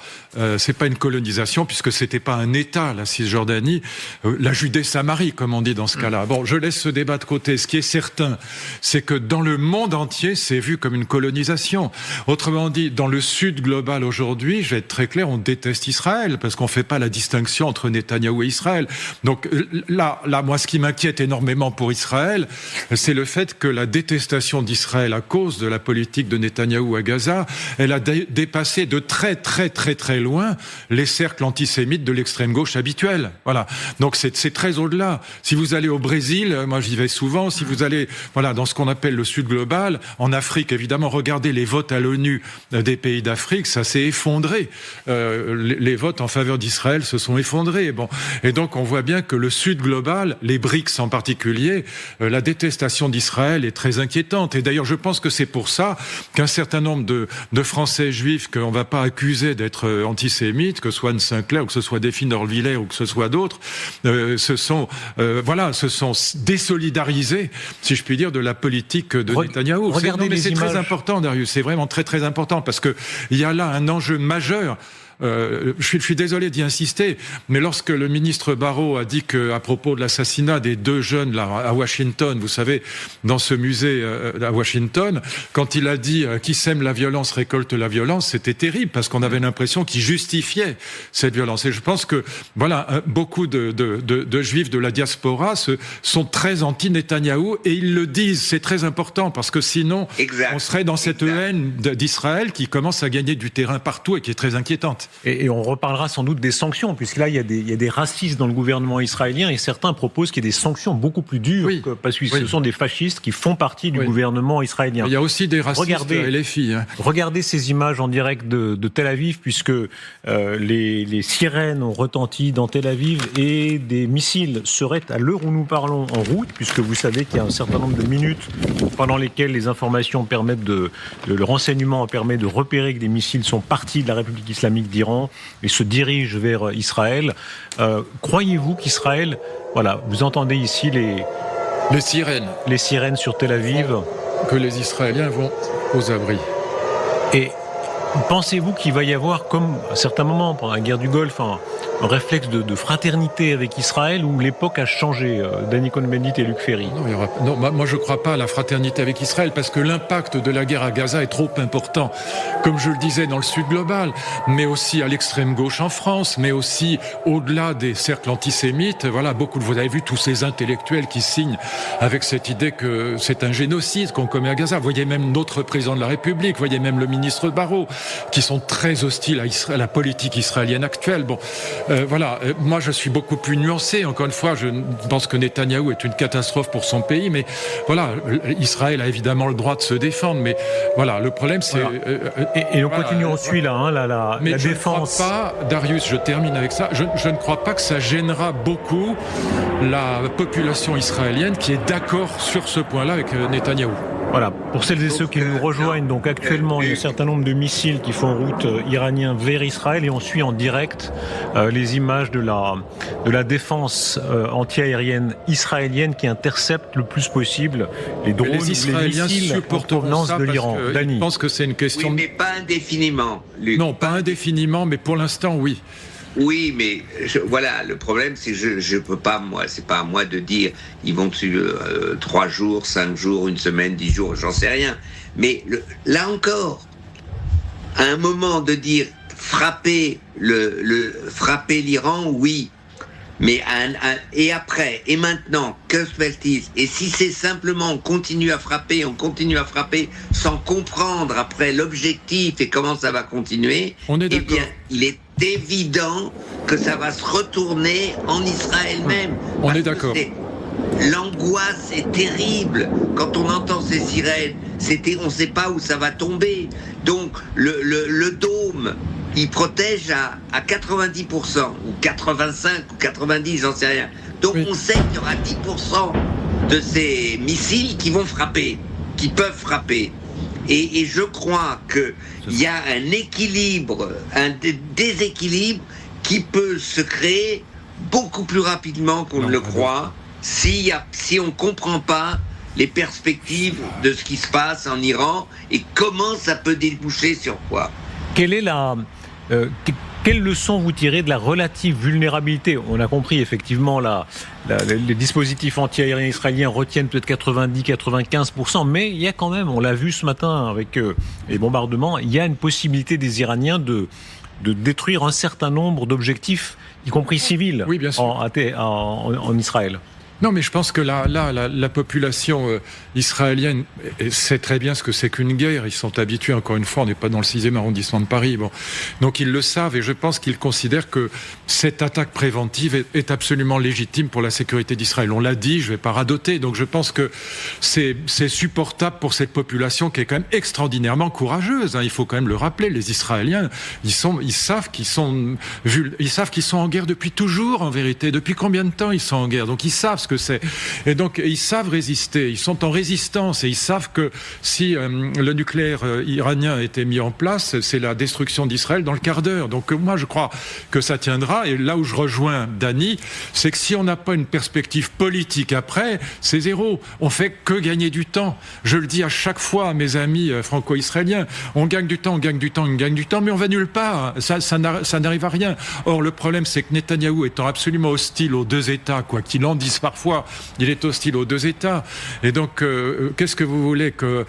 une colonisation puisque c'était pas un État, la Cisjordanie, la Judée-Samarie, comme on dit dans ce cas-là. Bon, je laisse ce débat de côté. Ce qui est certain, c'est que dans le monde entier, c'est vu comme une colonisation. Autrement dit, dans le Sud global aujourd'hui, je vais être très clair, on déteste Israël parce qu'on fait pas la distinction entre Netanyahou et Israël. Donc là, moi, ce qui m'inquiète énormément pour Israël, c'est le fait que la détestation d'Israël à cause de la politique de Netanyahou à Gaza, elle a dépassé de très très très très loin les cercles antisémites de l'extrême gauche habituelle. Voilà. Donc c'est très au-delà. Si vous allez au Brésil, moi j'y vais souvent, si vous allez dans ce qu'on appelle le Sud global, en Afrique évidemment, regardez les votes à l'ONU des pays d'Afrique, ça s'est effondré. Les votes en faveur d'Israël se sont effondrés. Bon. Et donc on voit bien que le Sud global, les BRICS en particulier, la détestation d'Israël est très inquiétante. Et d'ailleurs, je pense que c'est pour ça qu'un certain nombre de Français juifs qu'on ne va pas accuser d'être antisémites, que ce soit Anne Sinclair, ou que ce soit Delphine Orvillers, ou que ce soit d'autres, se sont désolidarisés, si je puis dire, de la politique de Netanyahou. C'est très important, Darius. C'est vraiment très très important parce que il y a là un enjeu majeur. Je suis désolé d'y insister, mais lorsque le ministre Barrot a dit qu'à propos de l'assassinat des deux jeunes là, à Washington, vous savez, dans ce musée à Washington, quand il a dit « qui sème la violence récolte la violence », c'était terrible, parce qu'on avait l'impression qu'il justifiait cette violence. Et je pense que beaucoup de juifs de la diaspora sont très anti-Netanyahou, et ils le disent, c'est très important, parce que sinon, on serait dans cette haine d'Israël qui commence à gagner du terrain partout et qui est très inquiétante. Et on reparlera sans doute des sanctions, puisque là, il y a des racistes dans le gouvernement israélien, et certains proposent qu'il y ait des sanctions beaucoup plus dures, parce que ce sont des fascistes qui font partie du gouvernement israélien. Il y a aussi des racistes LFI. Regardez ces images en direct de Tel Aviv, puisque les sirènes ont retenti dans Tel Aviv, et des missiles seraient, à l'heure où nous parlons, en route, puisque vous savez qu'il y a un certain nombre de minutes pendant lesquelles les informations permettent le renseignement permet de repérer que des missiles sont partis de la République islamique d'Iran et se dirigent vers Israël. Croyez-vous qu'Israël, vous entendez ici les sirènes sur Tel Aviv, que les Israéliens vont aux abris. Et pensez-vous qu'il va y avoir, comme à certains moments pendant la guerre du Golfe, un réflexe de fraternité avec Israël, où l'époque a changé, Danny Cohn-Bendit et Luc Ferry? Moi je ne crois pas à la fraternité avec Israël, parce que l'impact de la guerre à Gaza est trop important, comme je le disais, dans le sud global, mais aussi à l'extrême gauche en France, mais aussi au-delà des cercles antisémites. Vous avez vu tous ces intellectuels qui signent avec cette idée que c'est un génocide qu'on commet à Gaza. Vous voyez même notre président de la République, vous voyez même le ministre Barrot, qui sont très hostiles à la politique israélienne actuelle. Moi je suis beaucoup plus nuancé. Encore une fois, je pense que Netanyahou est une catastrophe pour son pays, mais Israël a évidemment le droit de se défendre, mais le problème c'est... Et on continue, on suit la défense. Je ne crois pas, Darius, je termine avec ça, je ne crois pas que ça gênera beaucoup la population israélienne qui est d'accord sur ce point-là avec Netanyahou. Pour celles et ceux qui nous rejoignent, donc actuellement il y a un certain nombre de missiles qui font route iraniens vers Israël, et on suit en direct les images de la défense antiaérienne israélienne qui intercepte le plus possible les drones, les Israéliens missiles en provenance de l'Iran. Je pense que c'est une question... Oui, mais pas indéfiniment, Luc. Non, pas indéfiniment, mais pour l'instant, oui. Oui, mais le problème, c'est que je peux pas, c'est pas à moi de dire ils vont dessus 3 jours, 5 jours, 1 semaine, 10 jours, j'en sais rien. Mais là encore, à un moment de dire frapper l'Iran, oui. Mais et après, et maintenant, que se fait-il? Et si c'est simplement on continue à frapper sans comprendre après l'objectif et comment ça va continuer, il est évident que ça va se retourner en Israël même. On est d'accord. L'angoisse est terrible quand on entend ces sirènes. On ne sait pas où ça va tomber. Donc le dôme, il protège à 90%, ou 85, ou 90, j'en sais rien. Donc on sait qu'il y aura 10% de ces missiles qui vont frapper, qui peuvent frapper. Et je crois qu'il y a un équilibre, un déséquilibre qui peut se créer beaucoup plus rapidement qu'on ne le croit si on ne comprend pas les perspectives de ce qui se passe en Iran et comment ça peut déboucher sur quoi. Quelle leçon vous tirez de la relative vulnérabilité? On a compris effectivement les dispositifs anti-aériens israéliens retiennent peut-être 90-95%, mais il y a quand même, on l'a vu ce matin avec les bombardements, il y a une possibilité des Iraniens de détruire un certain nombre d'objectifs, y compris civils, en Israël. Non, mais je pense que la population israélienne sait très bien ce que c'est qu'une guerre. Ils sont habitués, encore une fois, on n'est pas dans le 6e arrondissement de Paris. Donc ils le savent, et je pense qu'ils considèrent que cette attaque préventive est absolument légitime pour la sécurité d'Israël. On l'a dit, je ne vais pas radoter. Donc je pense que c'est supportable pour cette population qui est quand même extraordinairement courageuse. Il faut quand même le rappeler. Les Israéliens, ils savent qu'ils sont en guerre depuis toujours, en vérité. Depuis combien de temps ils sont en guerre? Donc ils savent ce que c'est. Et donc, ils savent résister. Ils sont en résistance et ils savent que si le nucléaire iranien était mis en place, c'est la destruction d'Israël dans le quart d'heure. Donc, moi, je crois que ça tiendra. Et là où je rejoins Danny, c'est que si on n'a pas une perspective politique après, c'est zéro. On fait que gagner du temps. Je le dis à chaque fois à mes amis franco-israéliens. On gagne du temps, mais on va nulle part. Ça n'arrive à rien. Or, le problème, c'est que Netanyahou étant absolument hostile aux 2 États, quoi qu'il en dise parfois, il est hostile aux 2 États. Et donc, qu'est-ce que vous voulez que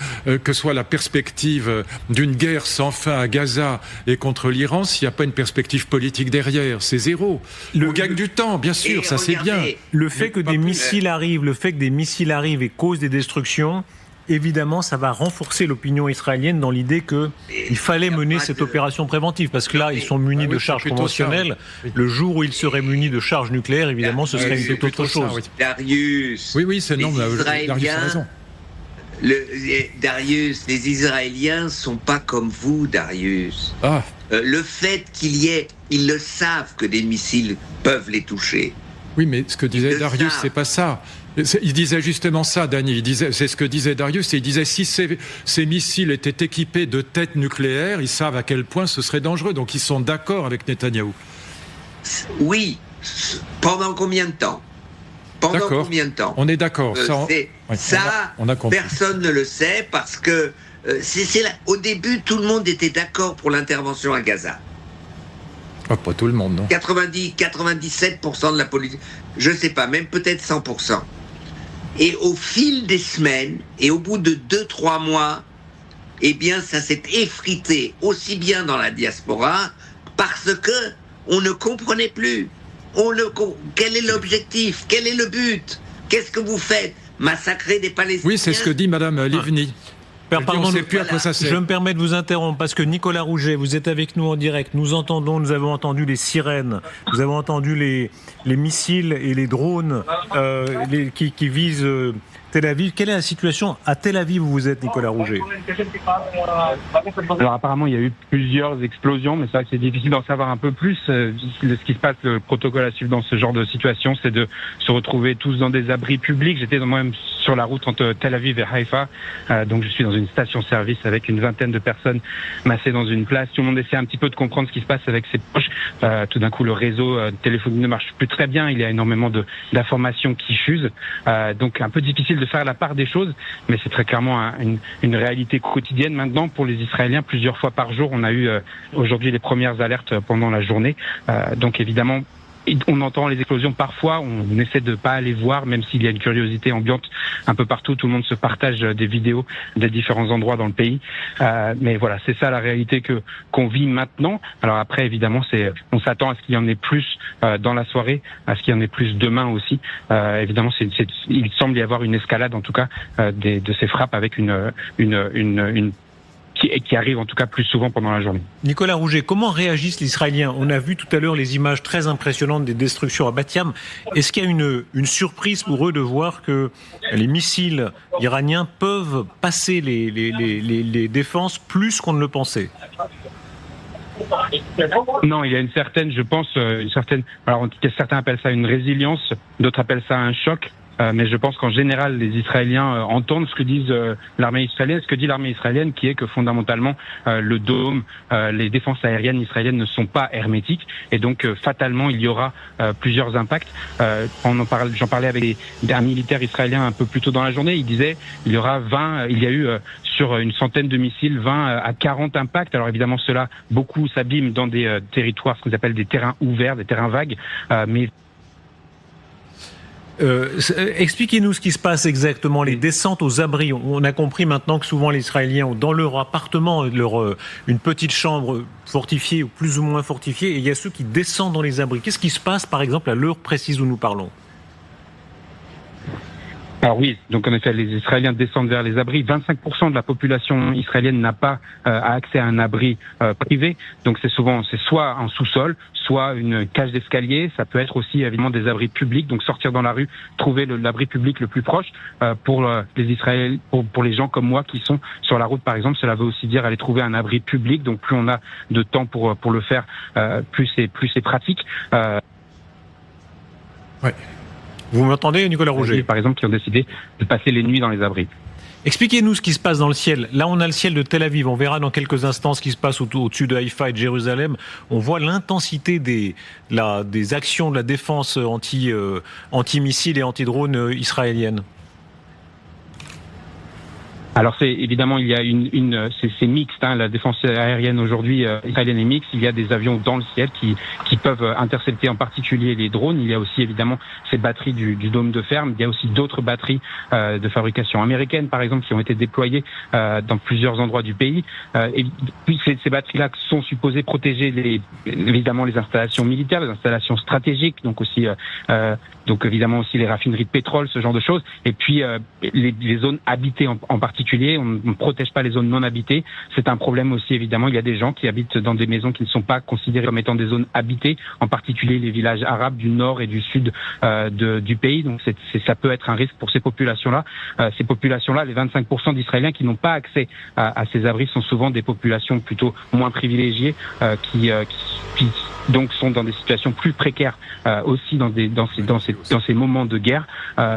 soit la perspective d'une guerre sans fin à Gaza et contre l'Iran s'il n'y a pas une perspective politique derrière? C'est zéro. On gagne du temps, bien sûr, ça c'est bien. Le fait que des missiles arrivent et causent des destructions, évidemment, ça va renforcer l'opinion israélienne dans l'idée qu'il fallait mener cette opération préventive, parce que là, ils sont munis de charges conventionnelles. Le jour où ils seraient munis de charges nucléaires, évidemment, ce serait une toute autre chose. Darius, c'est non, Darius a raison. Darius, les Israéliens sont pas comme vous, Darius. Le fait ils le savent que des missiles peuvent les toucher. Oui, mais ce que disait Darius, c'est pas ça. Il disait justement ça, Dany. C'est ce que disait Darius. Et il disait si ces missiles étaient équipés de têtes nucléaires, ils savent à quel point ce serait dangereux. Donc ils sont d'accord avec Netanyahou. Oui. Pendant combien de temps? Combien de temps? On est d'accord. Personne ne le sait parce que au début, tout le monde était d'accord pour l'intervention à Gaza. Pas tout le monde, non. 97% de la politique, je ne sais pas, même peut-être 100%. Et au fil des semaines, et au bout de 2-3 mois, eh bien, ça s'est effrité, aussi bien dans la diaspora, parce que on ne comprenait plus. Quel est l'objectif? Quel est le but? Qu'est-ce que vous faites? Massacrer des Palestiniens? Oui, c'est ce que dit Madame Livni. Je me permets de vous interrompre parce que Nicolas Rouget, vous êtes avec nous en direct. Nous avons entendu les sirènes, nous avons entendu les missiles et les drones qui visent Tel Aviv. Quelle est la situation à Tel Aviv où vous êtes, Nicolas Rouget? Alors apparemment, il y a eu plusieurs explosions, mais c'est vrai que c'est difficile d'en savoir un peu plus. Ce qui se passe, le protocole à suivre dans ce genre de situation, c'est de se retrouver tous dans des abris publics. J'étais moi-même sur la route entre Tel Aviv et Haïfa, donc je suis dans une station-service avec une vingtaine de personnes massées dans une place. Tout le monde essaie un petit peu de comprendre ce qui se passe avec ses proches. Tout d'un coup, le réseau téléphonique ne marche plus très bien. Il y a énormément d'informations qui fusent, donc un peu difficile de faire la part des choses, mais c'est très clairement une réalité quotidienne maintenant pour les Israéliens. Plusieurs fois par jour, on a eu aujourd'hui les premières alertes pendant la journée. Donc évidemment, on entend les explosions parfois, on essaie de pas aller voir, même s'il y a une curiosité ambiante un peu partout. Tout le monde se partage des vidéos des différents endroits dans le pays. Mais voilà, c'est ça la réalité qu'on vit maintenant. Alors après, évidemment, on s'attend à ce qu'il y en ait plus dans la soirée, à ce qu'il y en ait plus demain aussi. Évidemment, il semble y avoir une escalade, en tout cas, de ces frappes avec une qui arrive en tout cas plus souvent pendant la journée. Nicolas Rouget, comment réagissent les Israéliens? On a vu tout à l'heure les images très impressionnantes des destructions à Bat-Yam. Est-ce qu'il y a une surprise pour eux de voir que les missiles iraniens peuvent passer les défenses plus qu'on ne le pensait? Non, il y a une certaine, je pense, alors certains appellent ça une résilience, d'autres appellent ça un choc. Mais je pense qu'en général, les Israéliens entendent ce que disent l'armée israélienne, ce que dit l'armée israélienne, qui est que fondamentalement, le dôme, les défenses aériennes israéliennes ne sont pas hermétiques, et donc fatalement, il y aura plusieurs impacts. J'en parlais avec un militaire israélien un peu plus tôt dans la journée. Il disait il y a eu sur une centaine de missiles 20 à 40 impacts. Alors évidemment, beaucoup s'abîment dans des territoires, ce qu'on appelle des terrains ouverts, des terrains vagues, mais expliquez-nous ce qui se passe exactement, les descentes aux abris. On a compris maintenant que souvent les Israéliens ont dans leur appartement une petite chambre fortifiée ou plus ou moins fortifiée, et il y a ceux qui descendent dans les abris. Qu'est-ce qui se passe par exemple à l'heure précise où nous parlons? Alors oui, donc en effet, les Israéliens descendent vers les abris. 25% de la population israélienne n'a pas accès à un abri privé. Donc c'est soit un sous-sol, soit une cage d'escalier. Ça peut être aussi évidemment des abris publics. Donc sortir dans la rue, trouver l'abri public le plus proche pour les Israéliens, pour les gens comme moi qui sont sur la route par exemple. Cela veut aussi dire aller trouver un abri public. Donc plus on a de temps pour le faire, plus c'est pratique. Ouais. Vous m'entendez, Nicolas Rouget? Par exemple, qui ont décidé de passer les nuits dans les abris. Expliquez-nous ce qui se passe dans le ciel. Là, on a le ciel de Tel Aviv. On verra dans quelques instants ce qui se passe au-dessus de Haïfa et de Jérusalem. On voit l'intensité des actions de la défense anti-missiles et anti-drones israélienne. Alors c'est évidemment il y a c'est mixte, la défense aérienne aujourd'hui israélienne est mixte. Il y a des avions dans le ciel qui peuvent intercepter en particulier les drones. Il y a aussi évidemment ces batteries du dôme de fer. Il y a aussi d'autres batteries de fabrication américaine par exemple qui ont été déployées dans plusieurs endroits du pays. Et puis ces batteries-là sont supposées protéger évidemment les installations militaires, les installations stratégiques, donc évidemment aussi les raffineries de pétrole, ce genre de choses. Et puis les zones habitées en particulier. On ne protège pas les zones non habitées. C'est un problème aussi, évidemment. Il y a des gens qui habitent dans des maisons qui ne sont pas considérées comme étant des zones habitées, en particulier les villages arabes du nord et du sud du pays. Donc ça peut être un risque pour ces populations-là. Ces populations-là, les 25% d'Israéliens qui n'ont pas accès à ces abris sont souvent des populations plutôt moins privilégiées qui donc sont dans des situations plus précaires aussi dans ces moments de guerre.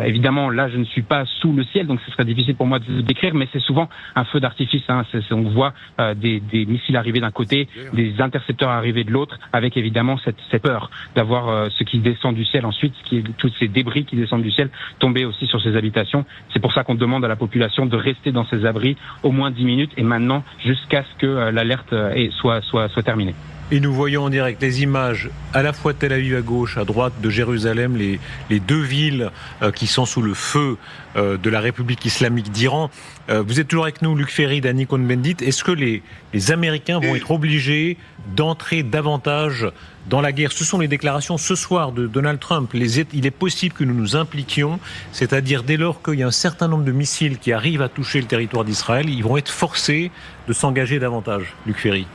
Évidemment, là, je ne suis pas sous le ciel, donc ce serait difficile pour moi de le décrire, mais c'est souvent un feu d'artifice. On voit des missiles arriver d'un côté, des intercepteurs arriver de l'autre, avec évidemment cette peur d'avoir ce qui descend du ciel ensuite, tous ces débris qui descendent du ciel, tomber aussi sur ces habitations. C'est pour ça qu'on demande à la population de rester dans ces abris au moins 10 minutes, et maintenant jusqu'à ce que l'alerte soit terminée. Et nous voyons en direct les images à la fois de Tel Aviv à gauche, à droite de Jérusalem, les deux villes qui sont sous le feu de la République islamique d'Iran. Vous êtes toujours avec nous, Luc Ferry, Danny Cohn-Bendit. Est-ce que les Américains vont être obligés d'entrer davantage dans la guerre? Ce sont les déclarations ce soir de Donald Trump. Il est possible que nous nous impliquions, c'est-à-dire dès lors qu'il y a un certain nombre de missiles qui arrivent à toucher le territoire d'Israël, ils vont être forcés de s'engager davantage, Luc Ferry.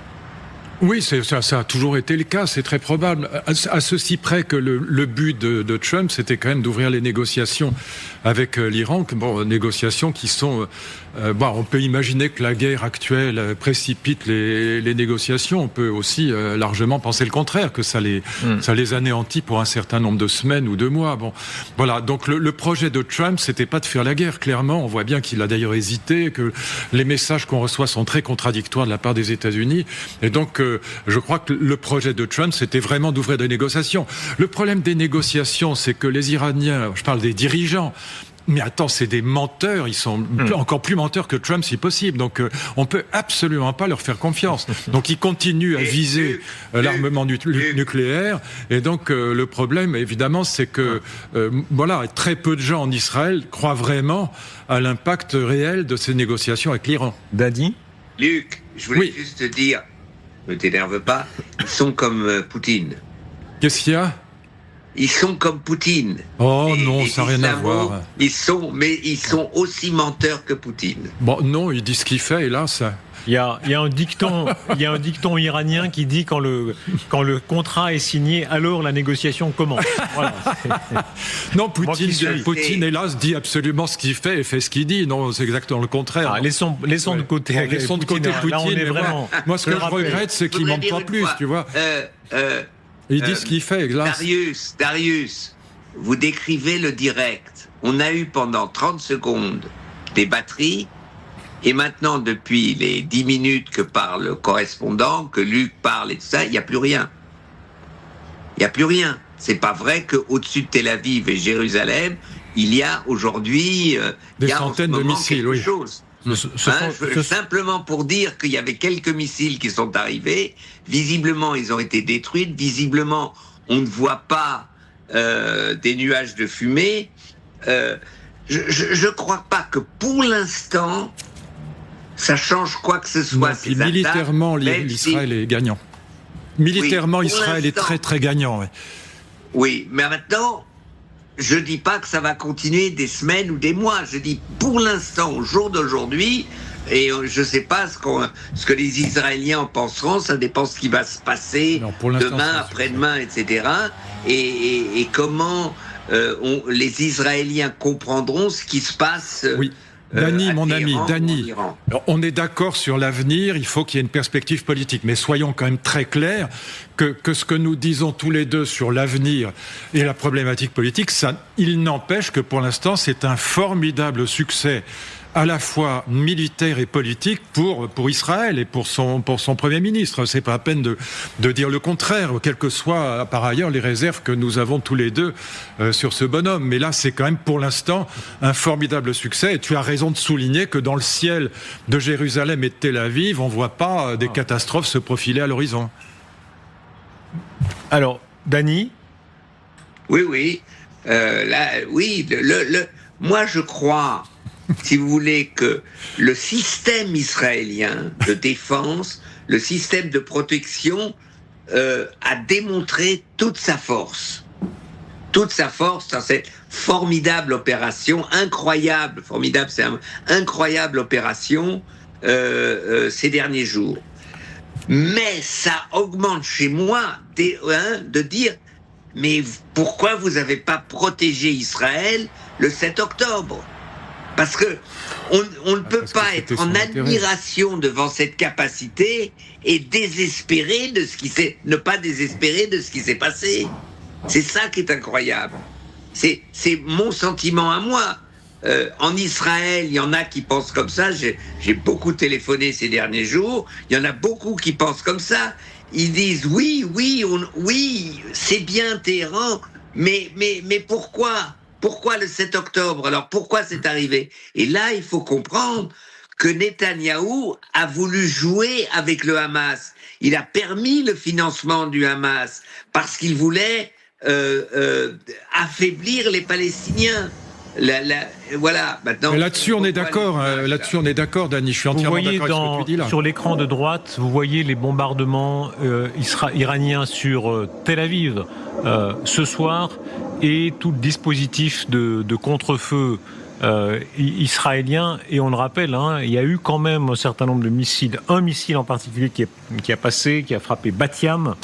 Oui, ça a toujours été le cas, c'est très probable. À ceci près que le but de Trump, c'était quand même d'ouvrir les négociations avec l'Iran. Bon, négociations qui sont... on peut imaginer que la guerre actuelle précipite les négociations. On peut aussi largement penser le contraire, que ça les anéantit pour un certain nombre de semaines ou de mois. Bon, voilà. Donc le projet de Trump, c'était pas de faire la guerre. Clairement, on voit bien qu'il a d'ailleurs hésité, que les messages qu'on reçoit sont très contradictoires de la part des États-Unis. Et donc, je crois que le projet de Trump, c'était vraiment d'ouvrir des négociations. Le problème des négociations, c'est que les Iraniens, je parle des dirigeants, mais attends, c'est des menteurs, ils sont encore plus menteurs que Trump si possible, donc on peut absolument pas leur faire confiance. Donc ils continuent à viser l'armement nucléaire, et donc le problème évidemment c'est que très peu de gens en Israël croient vraiment à l'impact réel de ces négociations avec l'Iran. Dadi ? Luc, je voulais juste te dire, ne t'énerve pas, ils sont comme Poutine. Qu'est-ce qu'il y a ? Ils sont comme Poutine. Oh non, ça n'a rien à voir. Ils sont aussi menteurs que Poutine. Bon, non, il dit ce qu'il fait, hélas. Il y a un dicton iranien qui dit quand le contrat est signé, alors la négociation commence. Voilà. Non, Poutine, hélas, dit absolument ce qu'il fait et fait ce qu'il dit. Non, c'est exactement le contraire. Laissons de côté Poutine. Là, on est vraiment... Moi, ce que je regrette, c'est qu'il ne ment pas plus, tu vois. Il dit ce qu'il fait, hélas. Darius, vous décrivez le direct. On a eu pendant 30 secondes des batteries, et maintenant, depuis les 10 minutes que parle le correspondant, que Luc parle et tout ça, il n'y a plus rien. Il n'y a plus rien. C'est pas vrai qu'au-dessus de Tel Aviv et Jérusalem, il y a aujourd'hui des centaines de missiles, quelque chose. Simplement pour dire qu'il y avait quelques missiles qui sont arrivés. Visiblement, ils ont été détruits. Visiblement, on ne voit pas des nuages de fumée. Je ne crois pas que pour l'instant, ça change quoi que ce soit. Non, militairement, l'Israël est gagnant. Militairement, Israël est très très gagnant. Oui, mais maintenant... Je ne dis pas que ça va continuer des semaines ou des mois. Je dis pour l'instant, au jour d'aujourd'hui, et je ne sais pas ce que les Israéliens en penseront, ça dépend ce qui va se passer demain, après-demain, etc. Et comment les Israéliens comprendront ce qui se passe. Oui. Dany, mon ami, Dany, on est d'accord sur l'avenir, il faut qu'il y ait une perspective politique, mais soyons quand même très clairs que ce que nous disons tous les deux sur l'avenir et la problématique politique, il n'empêche que pour l'instant c'est un formidable succès à la fois militaire et politique pour Israël et pour son Premier ministre. C'est pas à peine de dire le contraire, quelles que soient par ailleurs les réserves que nous avons tous les deux sur ce bonhomme. Mais là, c'est quand même pour l'instant un formidable succès. Et tu as raison de souligner que dans le ciel de Jérusalem et de Tel Aviv, on ne voit pas des catastrophes se profiler à l'horizon. Alors, Dany ? Oui. Moi, je crois, si vous voulez, que le système israélien de défense, le système de protection, a démontré toute sa force. Toute sa force dans cette formidable opération, formidable, c'est incroyable opération ces derniers jours. Mais ça augmente chez moi de dire, mais pourquoi vous n'avez pas protégé Israël le 7 octobre ? Parce que on ne peut pas être en admiration devant cette capacité et ne pas désespérer de ce qui s'est passé. C'est ça qui est incroyable. C'est mon sentiment à moi. En Israël, il y en a qui pensent comme ça. J'ai beaucoup téléphoné ces derniers jours. Il y en a beaucoup qui pensent comme ça. Ils disent oui, c'est bien Téhéran, mais pourquoi ? Pourquoi le 7 octobre ? Alors pourquoi c'est arrivé ? Et là, il faut comprendre que Netanyahou a voulu jouer avec le Hamas. Il a permis le financement du Hamas parce qu'il voulait affaiblir les Palestiniens. Voilà, maintenant. Mais là-dessus, on est d'accord. Là-dessus, on est d'accord, Dany. Je suis entièrement d'accord avec ce que tu dis là. Sur l'écran de droite, vous voyez les bombardements iraniens sur Tel Aviv ce soir et tout le dispositif de contre-feu israélien. Et on le rappelle, il y a eu quand même un certain nombre de missiles. Un missile en particulier qui a frappé Bat Yam.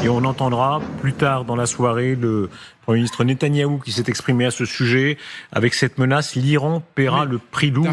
Et on entendra plus tard dans la soirée le Premier ministre Netanyahou qui s'est exprimé à ce sujet. Avec cette menace, l'Iran paiera le prix lourd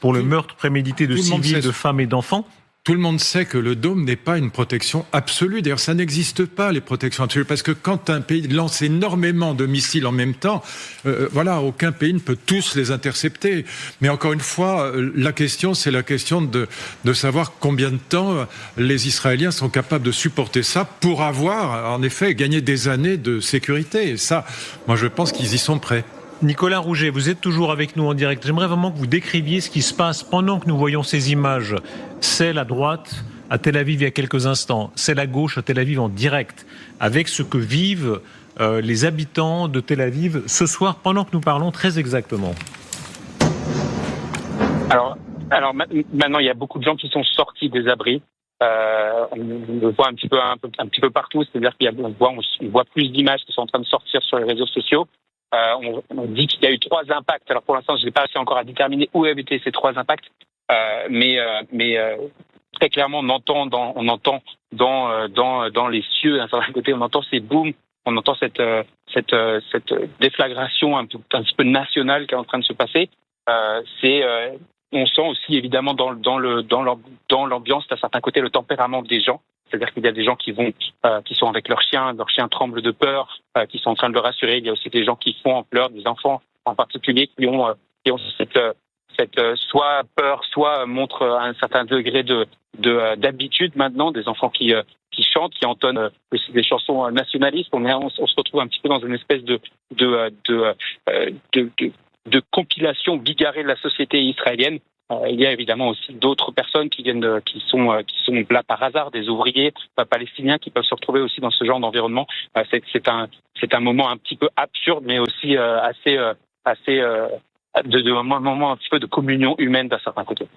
pour le meurtre prémédité de civils, de femmes et d'enfants. Tout le monde sait que le dôme n'est pas une protection absolue. D'ailleurs, ça n'existe pas, les protections absolues. Parce que quand un pays lance énormément de missiles en même temps, aucun pays ne peut tous les intercepter. Mais encore une fois, la question, c'est la question de savoir combien de temps les Israéliens sont capables de supporter ça pour avoir, en effet, gagné des années de sécurité. Et ça, moi, je pense qu'ils y sont prêts. Nicolas Rouget, vous êtes toujours avec nous en direct. J'aimerais vraiment que vous décriviez ce qui se passe pendant que nous voyons ces images. Celle à droite, à Tel Aviv il y a quelques instants, celle à gauche à Tel Aviv en direct, avec ce que vivent les habitants de Tel Aviv ce soir, pendant que nous parlons très exactement. Alors maintenant, il y a beaucoup de gens qui sont sortis des abris. On le voit un petit peu partout, c'est-à-dire qu'on voit plus d'images qui sont en train de sortir sur les réseaux sociaux. On dit qu'il y a eu 3 impacts. Alors pour l'instant, je n'ai pas réussi encore à déterminer où avaient été ces 3 impacts, mais très clairement, on entend dans les cieux d'un certain côté, on entend ces booms, on entend cette déflagration un petit peu nationale qui est en train de se passer. On sent aussi évidemment dans l'ambiance d'un certain côté le tempérament des gens. C'est-à-dire qu'il y a des gens qui sont avec leurs chiens tremblent de peur, qui sont en train de le rassurer. Il y a aussi des gens qui font en pleurs, des enfants en particulier qui ont cette soit peur, soit montrent un certain degré d'habitude maintenant. Des enfants qui chantent, qui entonnent aussi des chansons nationalistes. On se retrouve un petit peu dans une espèce de compilation bigarrée de la société israélienne. Il y a évidemment aussi d'autres personnes qui sont là par hasard, des ouvriers palestiniens qui peuvent se retrouver aussi dans ce genre d'environnement. C'est un moment un petit peu absurde, mais aussi un moment un petit peu de communion humaine d'un certain côté.